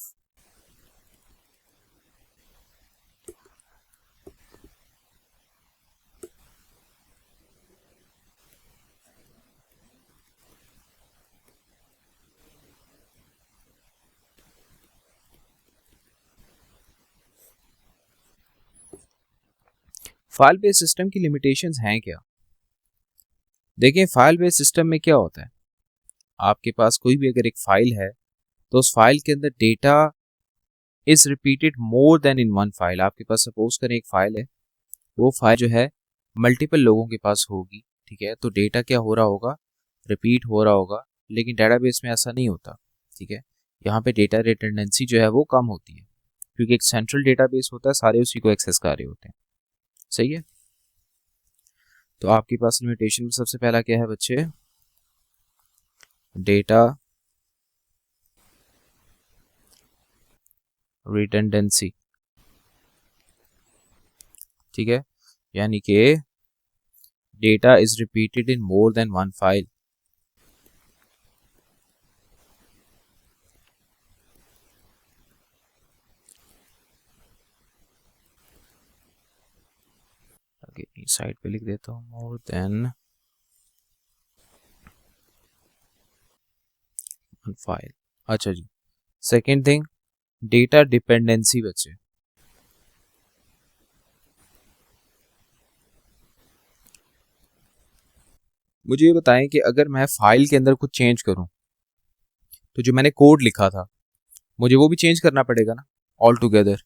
file based system की लिमिटेशंस हैं क्या। देखिए, फाइल बेस्ड सिस्टम में क्या होता है, आपके पास कोई भी अगर एक फाइल है तो उस फाइल के अंदर data is repeated more then in one file. आपके पास सपोज करें एक फाइल है, वो फाइल जो है मल्टीपल लोगों के पास होगी, ठीक है, तो डेटा क्या हो रहा होगा, रिपीट हो रहा होगा। लेकिन डेटाबेस में ऐसा नहीं होता, ठीक है, यहाँ पे डेटा रिडंडेंसी जो है वो कम होती है, क्योंकि एक सेंट्रल डेटाबेस होता है, सारे उसी को एक्सेस कर रहे होते हैं। सही है, तो आपके पास लिमिटेशन में सबसे पहला क्या है बच्चे, डेटा रिडंडेंसी। ठीक है, यानी कि data is repeated in more than one file. इस साइड पे लिख देता हूँ मोर देन वन फाइल। अच्छा जी, सेकेंड थिंग डेटा डिपेंडेंसी बच्चे। मुझे ये बताएं कि अगर मैं फाइल के अंदर कुछ चेंज करूं तो जो मैंने कोड लिखा था मुझे वो भी चेंज करना पड़ेगा ना ऑल टुगेदर।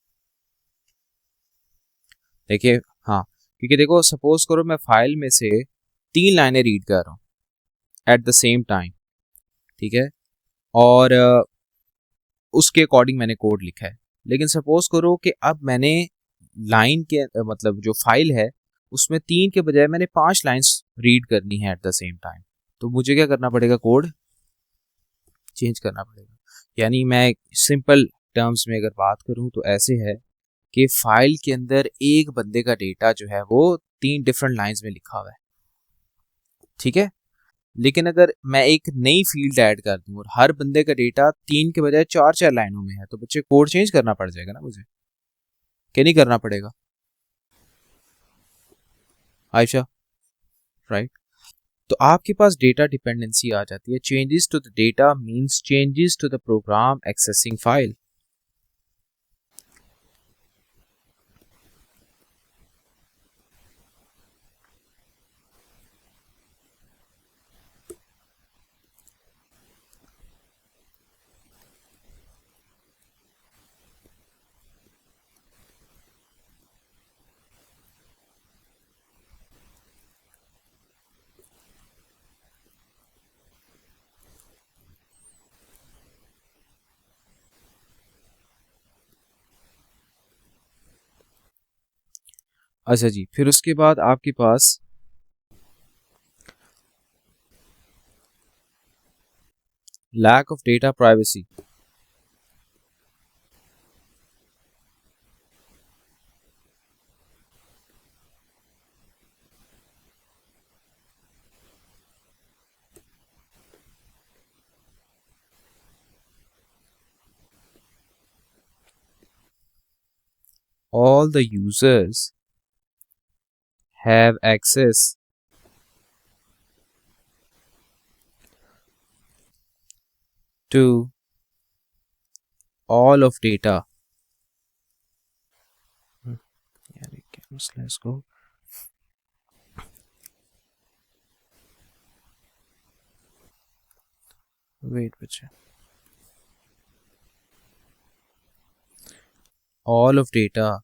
देखिए, हाँ, क्योंकि देखो सपोज करो मैं फाइल में से 3 लाइनें रीड कर रहा हूँ एट द सेम टाइम, ठीक है, और उसके अकॉर्डिंग मैंने कोड लिखा है। लेकिन सपोज करो कि अब मैंने लाइन के मतलब जो फाइल है उसमें 3 के बजाय मैंने 5 लाइंस रीड करनी है एट द सेम टाइम, तो मुझे क्या करना पड़ेगा, कोड चेंज करना पड़ेगा। यानी मैं सिंपल टर्म्स में अगर बात करूं तो ऐसे है कि फाइल के अंदर एक बंदे का डेटा जो है वो 3 डिफरेंट लाइंस में लिखा हुआ है, ठीक है, लेकिन अगर मैं एक नई फील्ड ऐड कर दूं और हर बंदे का डेटा 3 के बजाय 4 लाइनों में है, तो बच्चे कोड चेंज करना पड़ जाएगा ना मुझे, क्या नहीं करना पड़ेगा आयशा, राइट। तो आपके पास डेटा डिपेंडेंसी आ जाती है। Changes to the data means changes to the program accessing file. अच्छा जी, फिर उसके बाद आपके पास lack of data privacy. All the users have access to all of data. Let's go. Wait, बच्चे, all of data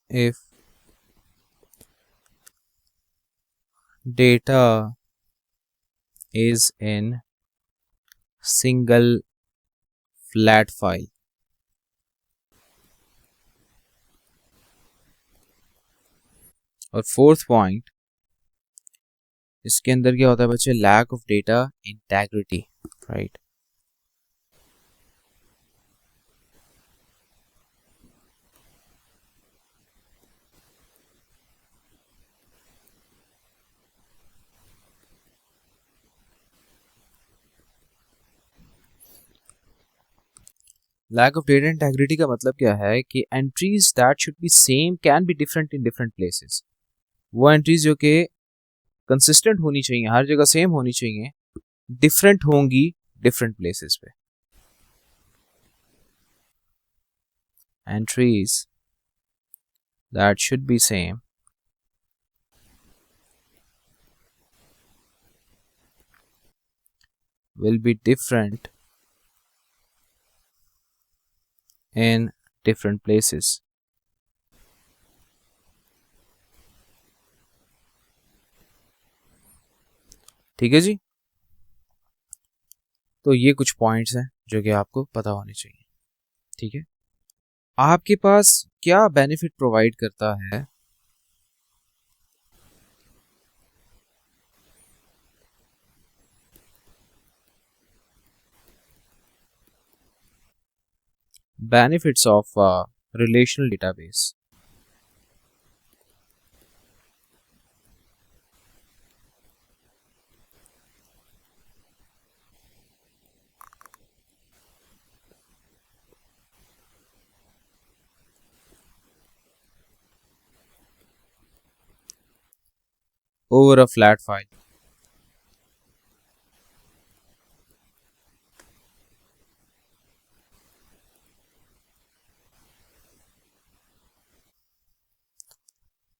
if data is in single flat file. और फोर्थ पॉइंट, इसके अंदर क्या होता है बच्चे, lack of data integrity, right. Lack of data integrity का मतलब क्या है कि entries that should be same can be different in different places. वो एंट्रीज जो कि कंसिस्टेंट होनी चाहिए, हर जगह सेम होनी चाहिए, डिफरेंट होंगी डिफरेंट प्लेसेस पे। Entries that should be same will be different in different places. ठीक है जी। तो ये कुछ पॉइंट्स हैं जो कि आपको पता होने चाहिए। ठीक है, आपके पास क्या बेनिफिट प्रोवाइड करता है benefits of a relational database? Over a flat file.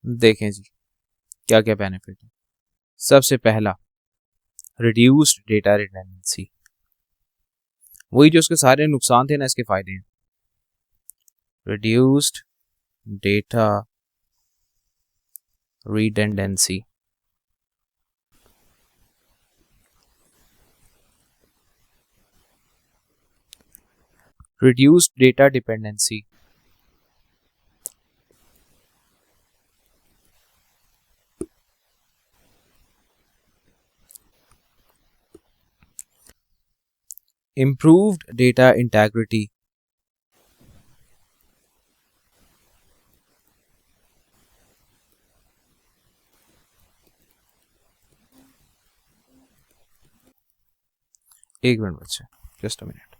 देखें जी क्या क्या बेनिफिट है। सबसे पहला, रिड्यूस्ड डेटा रिडेंडेंसी। वही जो उसके सारे नुकसान थे ना, इसके फायदे हैं। Reduced data redundancy, reduced data dependency, improved data integrity, एक मिनट बच्चे, जस्ट अ मिनट।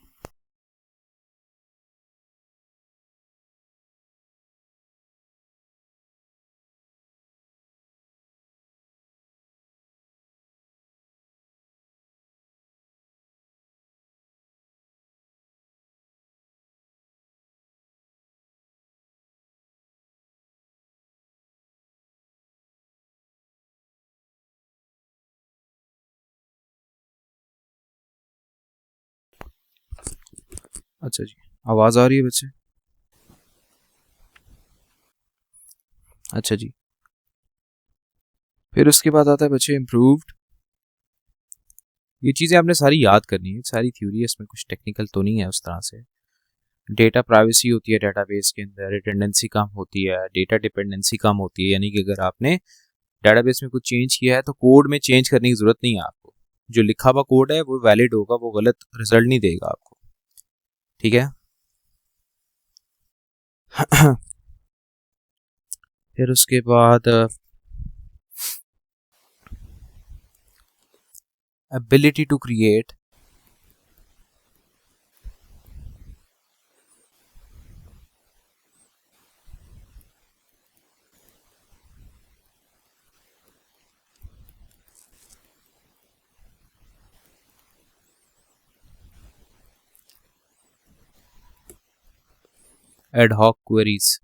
अच्छा जी, आवाज आ रही है बच्चे? अच्छा जी, फिर उसके बाद आता है बच्चे इम्प्रूव्ड। ये चीज़ें आपने सारी याद करनी है, सारी थ्योरी है, इसमें कुछ टेक्निकल तो नहीं है उस तरह से। डेटा प्राइवेसी होती है डेटाबेस के अंदर, रिटेंडेंसी कम होती है, डेटा डिपेंडेंसी कम होती है, यानी कि अगर आपने डेटाबेस में कुछ चेंज किया है तो कोड में चेंज करने की जरूरत नहीं है आपको। जो लिखा हुआ कोड है वो वैलिड होगा, वो गलत रिजल्ट नहीं देगा आपको। ठीक है। फिर उसके बाद ability to create ad hoc queries।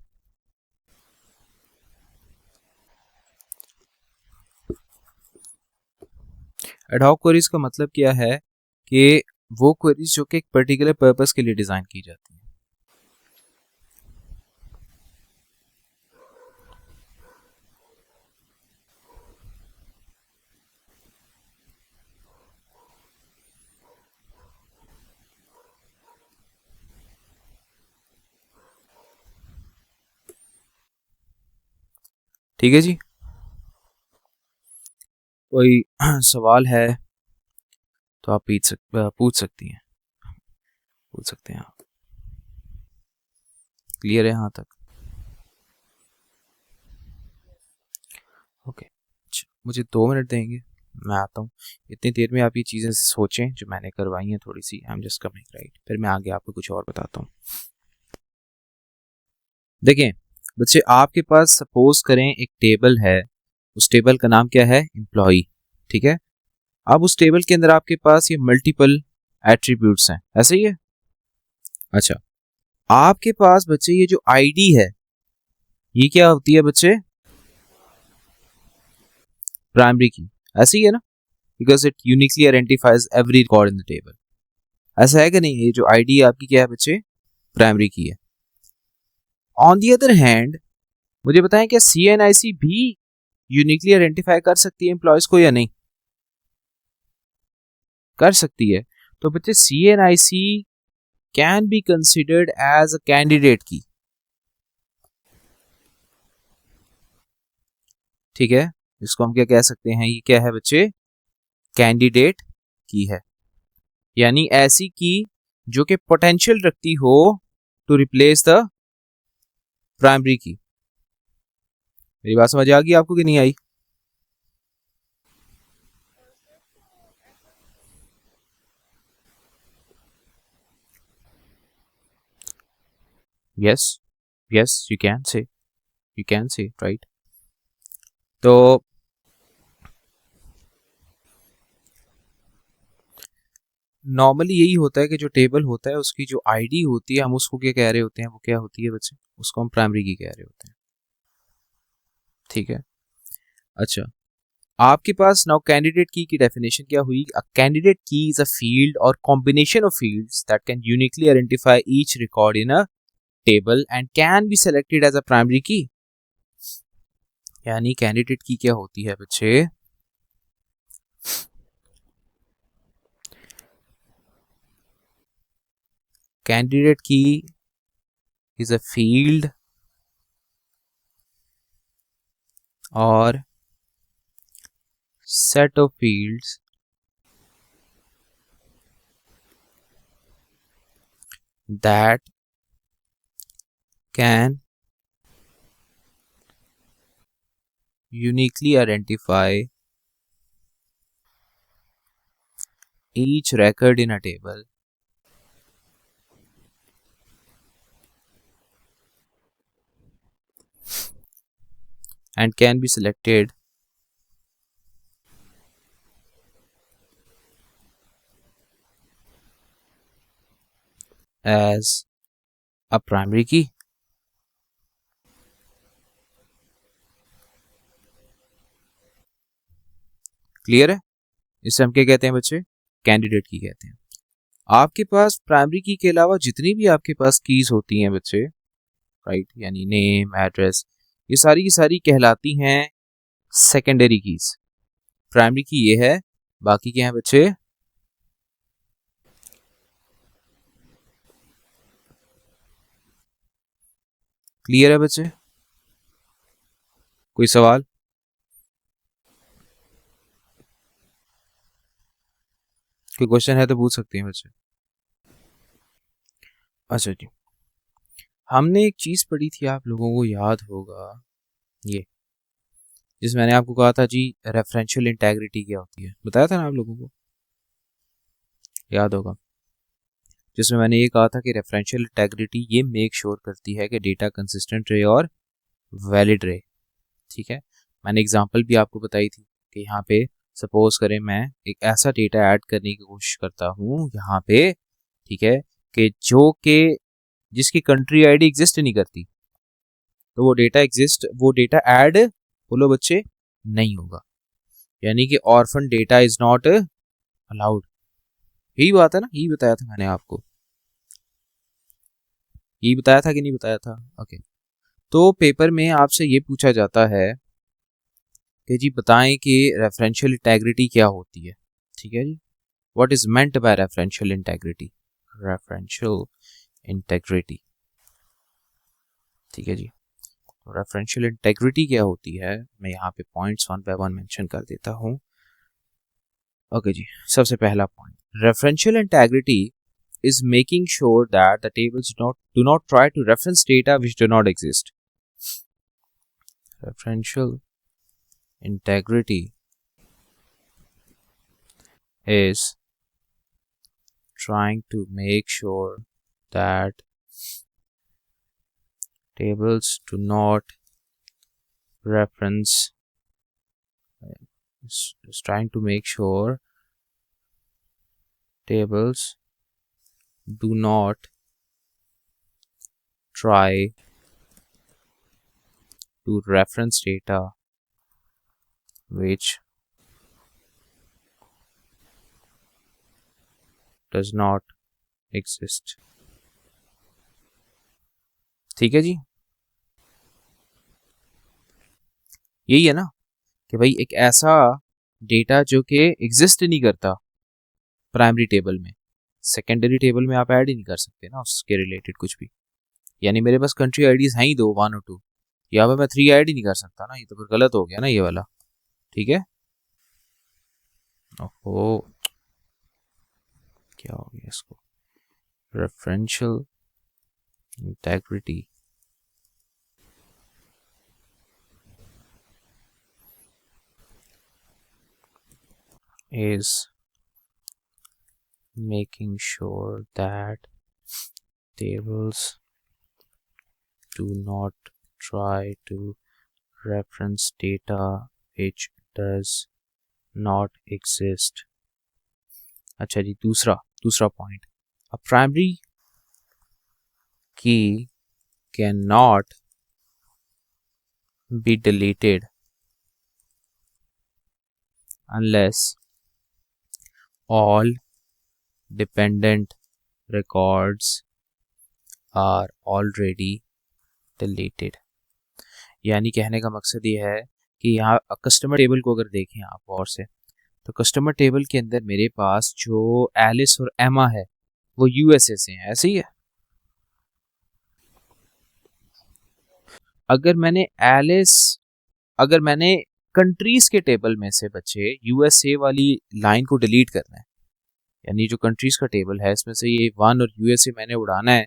ad hoc queries का मतलब क्या है कि वो queries जो कि एक पर्टिकुलर पर्पस के लिए डिजाइन की जाती है। ठीक है जी। कोई सवाल है तो आप पूछ सकती हैं, पूछ सकते हैं आप। क्लियर है यहाँ तक? ओके, मुझे 2 मिनट देंगे, मैं आता हूँ। इतनी देर में आप ये चीज़ें सोचें जो मैंने करवाई हैं थोड़ी सी, I am just coming right, फिर मैं आगे आपको कुछ और बताता हूँ। देखें बच्चे, आपके पास सपोज करें एक टेबल है, उस टेबल का नाम क्या है? एम्प्लॉई। ठीक है, अब उस टेबल के अंदर आपके पास ये मल्टीपल एट्रीब्यूट्स हैं, ऐसे ही है। अच्छा, आपके पास बच्चे ये जो आईडी है ये क्या होती है बच्चे? प्राइमरी की, ऐसे ही है ना, because it uniquely identifies every record in the table. ऐसा है कि नहीं? ये जो आईडी आपकी क्या है बच्चे? प्राइमरी की है। ऑन दी अदर हैंड मुझे बताएं, क्या CNIC भी यूनिकली आइडेंटिफाई कर सकती है एम्प्लॉयज को या नहीं? कर सकती है। तो बच्चे CNIC can be considered as a candidate key. ठीक है, इसको हम क्या कह सकते हैं? ये क्या है बच्चे? कैंडिडेट की है, यानी ऐसी की जो कि पोटेंशियल रखती हो टू रिप्लेस द प्राइमरी की। मेरी बात समझ आ गई आपको कि नहीं आई? Yes yes, you can say right. तो नॉर्मली यही होता है कि जो टेबल होता है उसकी जो आईडी होती है, हम उसको क्या कह रहे होते हैं? वो क्या होती है बच्चे? उसको हम प्राइमरी की कह रहे होते हैं। ठीक है, अच्छा, आपके पास नाउ कैंडिडेट की डेफिनेशन क्या हुई? A candidate key is a field और combination of fields that can uniquely identify each record in a table and can be selected as a primary key. यानी कैंडिडेट की क्या होती है बच्चे? Candidate key is a field और set of fields that can uniquely identify each record in a table and can be selected as a primary key। Clear है? इसे हम क्या कहते हैं बच्चे? कैंडिडेट की कहते हैं। आपके पास प्राइमरी की के अलावा जितनी भी आपके पास कीज होती हैं बच्चे, राइट, यानी नेम, एड्रेस, ये सारी की सारी कहलाती हैं सेकेंडरी कीज। प्राइमरी की ये है, बाकी क्या है बच्चे? क्लियर है बच्चे? कोई सवाल? कोई क्वेश्चन है तो पूछ सकते हैं बच्चे। अच्छा जी, हमने एक चीज पढ़ी थी, आप लोगों को याद होगा, ये जिसमें मैंने आपको कहा था जी रेफरेंशियल इंटेग्रिटी क्या होती है, बताया था ना आप लोगों को, याद होगा। जिसमें मैंने ये कहा था कि रेफरेंशियल इंटेग्रिटी ये मेक श्योर करती है कि डेटा कंसिस्टेंट रहे और वैलिड रहे। ठीक है, मैंने एग्जांपल भी आपको बताई थी कि यहाँ पे सपोज करें मैं एक ऐसा डेटा ऐड करने की कोशिश करता हूँ यहाँ पे, ठीक है, कि जो कि जिसकी कंट्री आईडी एग्जिस्ट नहीं करती, तो वो डेटा ऐड, बोलो बच्चे, नहीं होगा। यानी कि orphan data is not allowed. यही बात है ना, यही बताया था मैंने आपको, यही बताया था कि नहीं बताया था? ओके, तो पेपर में आपसे ये पूछा जाता है कि जी बताएं कि रेफरेंशियल इंटेग्रिटी क्या होती है। ठीक है जी, what is meant by referential integrity? Referential integrity, ठीक है जी, रेफरेंशियल इंटेग्रिटी क्या होती है? मैं यहाँ पे पॉइंट्स 1 by 1 मेंशन कर देता हूँ। ओके जी, सबसे पहला point, referential integrity is making sure that the tables do not try to reference data which do not exist. Referential integrity is trying to make sure that tables do not reference is trying to make sure tables do not try to reference data which does not exist. ठीक है जी, यही है ना कि भाई एक ऐसा डेटा जो कि एग्जिस्ट नहीं करता प्राइमरी टेबल में, सेकेंडरी टेबल में आप ऐड ही नहीं कर सकते ना उसके रिलेटेड कुछ भी। यानी मेरे पास कंट्री आईडीज हैं ही 2, 1 और 2, यहाँ पे मैं 3 ऐड ही नहीं कर सकता ना, ये तो फिर गलत हो गया ना ये वाला। ठीक है, ओहो क्या हो गया इसको, referential integrity is making sure that tables do not try to reference data which does not exist. अच्छा जी, दूसरा point, a primary key cannot be deleted unless all dependent records are already deleted. यानी कहने का मकसद ये है कि यहाँ कस्टमर टेबल को अगर देखें आप गौर से, तो कस्टमर टेबल के अंदर मेरे पास जो एलिस और एमा है वो यूएसए से हैं, ऐसे ही है। अगर मैंने कंट्रीज के टेबल में से बच्चे यूएसए वाली लाइन को डिलीट करना है, यानी जो कंट्रीज का टेबल है इसमें से ये 1 और यूएसए मैंने उड़ाना है,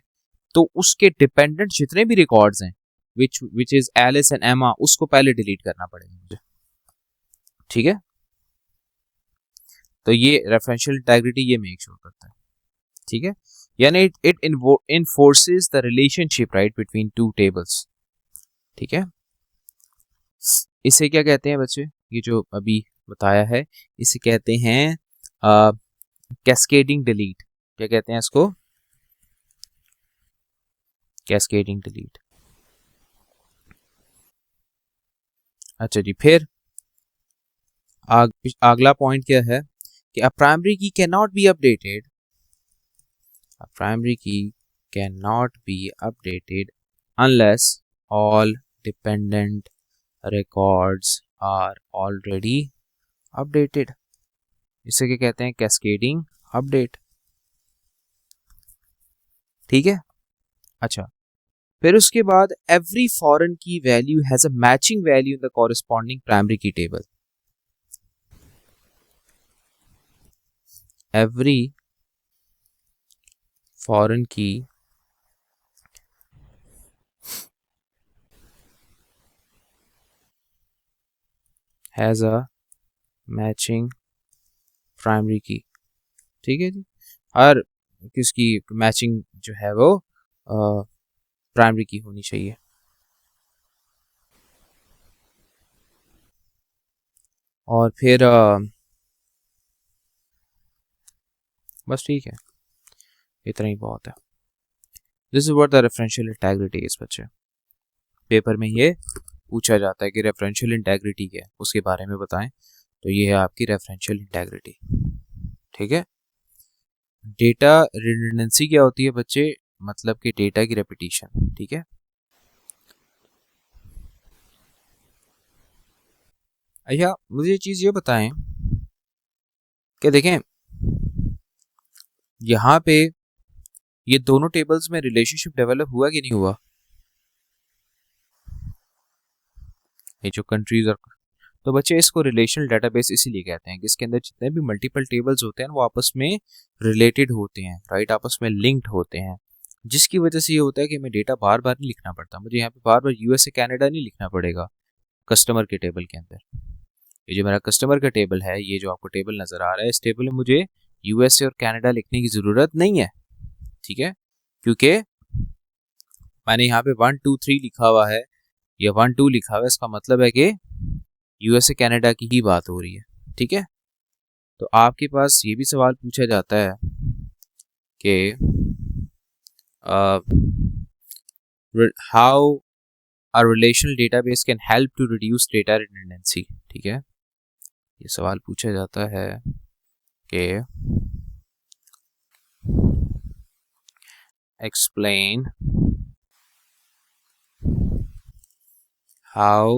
तो उसके डिपेंडेंट जितने भी रिकॉर्ड्स हैं विच इज एलिस एंड एमा, उसको पहले डिलीट करना पड़ेगा मुझे। ठीक है, तो ये रेफरेंशियल इंटेग्रिटी ये मेक श्योर करता है। ठीक है, यानी it enforces the relationship right between 2 tables. ठीक है, इसे क्या कहते हैं बच्चे, ये जो अभी बताया है इसे कहते हैं कैस्केडिंग डिलीट। क्या कहते हैं इसको, कैस्केडिंग डिलीट। अच्छा जी, फिर अगला पॉइंट क्या है कि a primary key can not be updated, a primary key can not be updated unless all dependent records are already updated. इसे क्या कहते हैं, कैस्केडिंग अपडेट। ठीक है, अच्छा फिर उसके बाद एवरी फॉरेन की value has a matching value in the corresponding primary की टेबल। एवरी फॉरेन की हैज अ मैचिंग प्राइमरी की। ठीक है जी, हर किसकी मैचिंग जो है वो प्राइमरी की होनी चाहिए। और फिर बस ठीक है, इतना ही बहुत है। This is what the referential integrity is बच्चे। पेपर में ये पूछा जाता है कि रेफरेंशियल इंटेग्रिटी क्या है, उसके बारे में बताएं, तो ये है आपकी रेफरेंशियल इंटेग्रिटी। ठीक है, डेटा रिडंडेंसी क्या होती है बच्चे, मतलब कि डेटा की रेपिटेशन। ठीक है, अच्छा मुझे चीज ये बताएं कि देखें यहाँ पे ये दोनों टेबल्स में रिलेशनशिप डेवलप हुआ कि नहीं हुआ, ये जो कंट्रीज और तो बच्चे इसको रिलेशनल डेटाबेस इसीलिए कहते हैं कि इसके अंदर जितने भी मल्टीपल टेबल्स होते हैं वो आपस में रिलेटेड होते हैं, राइट, आपस में लिंक्ड होते हैं, जिसकी वजह से ये होता है कि हमें डेटा बार बार नहीं लिखना पड़ता। मुझे यहाँ पे बार बार यूएसए कनाडा नहीं लिखना पड़ेगा कस्टमर के टेबल के अंदर। ये जो मेरा कस्टमर का टेबल है, ये जो आपको टेबल नज़र आ रहा है, इस टेबल में मुझे यूएसए और कनाडा लिखने की ज़रूरत नहीं है, ठीक है, क्योंकि मैंने यहाँ पे 1 2 3 लिखा हुआ है या 1 2 लिखा हुआ है, इसका मतलब है कि यूएसए कनाडा की ही बात हो रही है, ठीक है। तो आपके पास ये भी सवाल पूछा जाता है कि how a relational database can help to reduce data redundancy, ठीक है। ये सवाल पूछा जाता है कि explain how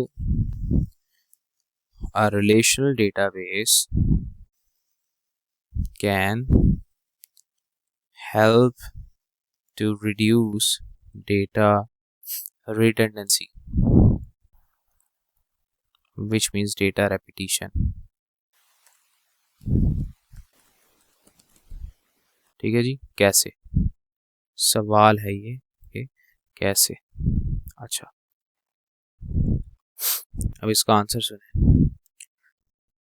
a relational database can help to reduce data redundancy, which means data repetition, ठीक है जी। कैसे, सवाल है ये कि कैसे। अच्छा, अब इसका आंसर सुने।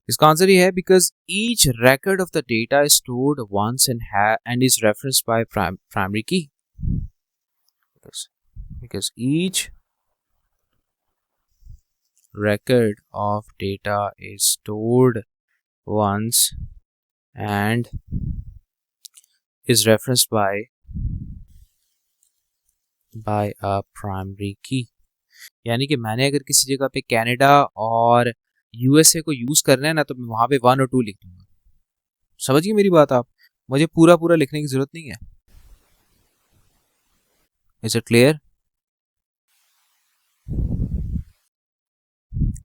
इसका आंसर ये है because each record of the data is stored once and is referenced by primary key, because each record of data is stored once and is referenced by a primary key। यानी कि मैंने अगर किसी जगह पे कनाडा और यूएसए को यूज करना है ना, तो मैं वहां पे 1 और 2 लिख दूंगा। समझिए मेरी बात आप, मुझे पूरा पूरा लिखने की जरूरत नहीं है। Is it clear?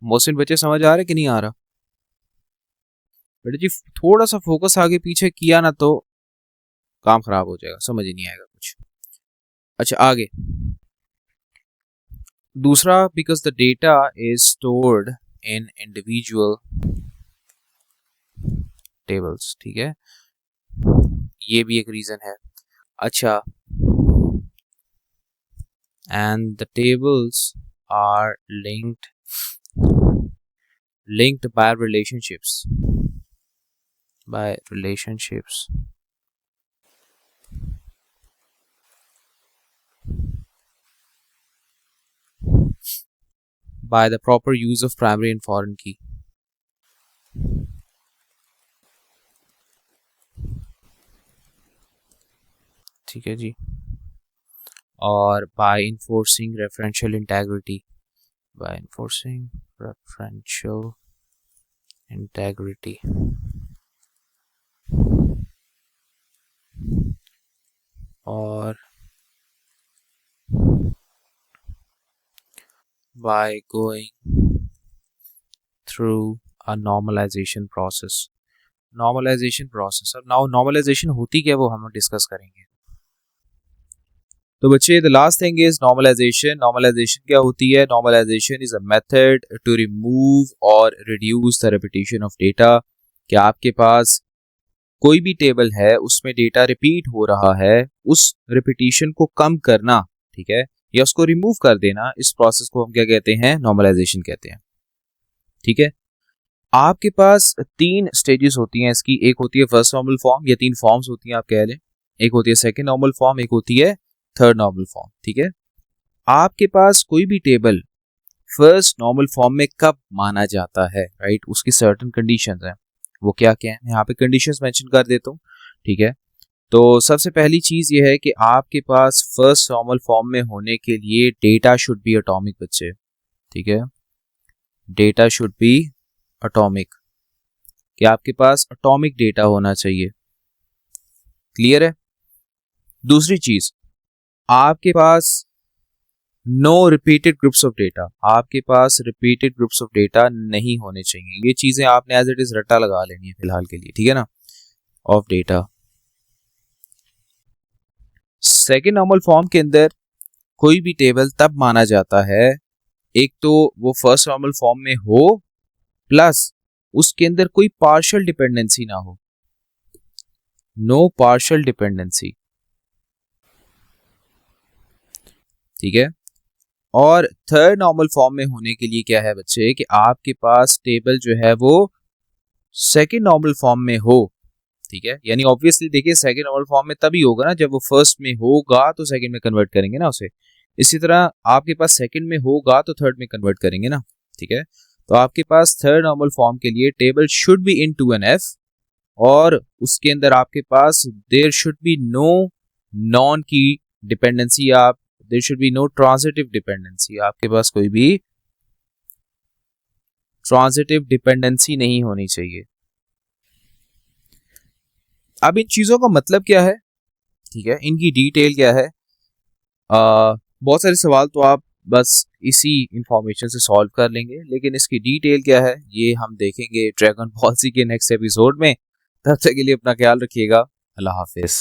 मोहसिन बच्चे समझ आ रहा है कि नहीं आ रहा? बेटा जी थोड़ा सा फोकस आगे पीछे किया ना तो काम खराब हो जाएगा, समझ ही नहीं आएगा कुछ। अच्छा आगे दूसरा, because the data is stored in individual tables, ठीक है, ये भी एक रीजन है। अच्छा, and the tables are linked by relationships by the proper use of primary and foreign key। ठीक है जी। और by enforcing referential integrity, और by going through a normalization process। अब नाउ नॉर्मलाइजेशन होती क्या वो हम डिस्कस करेंगे। तो बच्चे the last thing is normalisation क्या होती है? Normalisation is a method to remove और reduce the repetition of data. क्या आपके पास कोई भी टेबल है उसमें डेटा रिपीट हो रहा है, उस रिपीटिशन को कम करना, ठीक है, या उसको रिमूव कर देना, इस प्रोसेस को हम क्या कहते हैं? नॉर्मलाइजेशन कहते हैं, ठीक है। आपके पास 3 स्टेजेस होती हैं इसकी। एक होती है फर्स्ट नॉर्मल फॉर्म, या 3 फॉर्म्स होती हैं आप कह लें। एक होती है सेकंड नॉर्मल फॉर्म, एक होती है थर्ड नॉर्मल फॉर्म, ठीक है। आपके पास कोई भी टेबल फर्स्ट नॉर्मल फॉर्म में कब माना जाता है, राइट, उसकी सर्टेन कंडीशंस हैं। वो क्या क्या है, यहाँ पे कंडीशंस मेंशन कर देता हूँ, ठीक है। तो सबसे पहली चीज ये है कि आपके पास फर्स्ट नॉर्मल फॉर्म में होने के लिए डेटा शुड बी एटॉमिक बच्चे, ठीक है, डेटा शुड बी एटॉमिक, कि आपके पास एटॉमिक डेटा होना चाहिए। क्लियर है? दूसरी चीज, आपके पास no repeated groups of data, आपके पास रिपीटेड ग्रुप्स ऑफ डेटा नहीं होने चाहिए। ये चीजें आपने एज इट इज रट्टा लगा लेनी है फिलहाल के लिए, ठीक है ना, of data. Second normal form के अंदर कोई भी टेबल तब माना जाता है, एक तो वो फर्स्ट नॉर्मल फॉर्म में हो प्लस उसके अंदर कोई पार्शियल डिपेंडेंसी ना हो, नो पार्शियल डिपेंडेंसी, ठीक है। और थर्ड नॉर्मल फॉर्म में होने के लिए क्या है बच्चे कि आपके पास टेबल जो है वो सेकंड नॉर्मल फॉर्म में हो, ठीक है। यानी ऑब्वियसली देखिए सेकंड नॉर्मल फॉर्म में तभी होगा ना जब वो फर्स्ट में होगा तो सेकंड में कन्वर्ट करेंगे ना उसे। इसी तरह आपके पास सेकंड में होगा तो थर्ड में कन्वर्ट करेंगे ना, ठीक है। तो आपके पास थर्ड नॉर्मल फॉर्म के लिए table should be in 2NF और उसके अंदर आपके पास there should be no non key dependency, आप there should be no transitive dependency, आपके पास कोई भी ट्रांजिटिव डिपेंडेंसी नहीं होनी चाहिए। अब इन चीजों का मतलब क्या है, ठीक है, इनकी डिटेल क्या है। बहुत सारे सवाल तो आप बस इसी इंफॉर्मेशन से सॉल्व कर लेंगे, लेकिन इसकी डिटेल क्या है ये हम देखेंगे ड्रैगन बॉल ज़ी के नेक्स्ट एपिसोड में। तब तक के लिए अपना ख्याल रखिएगा। अल्लाह हाफिज।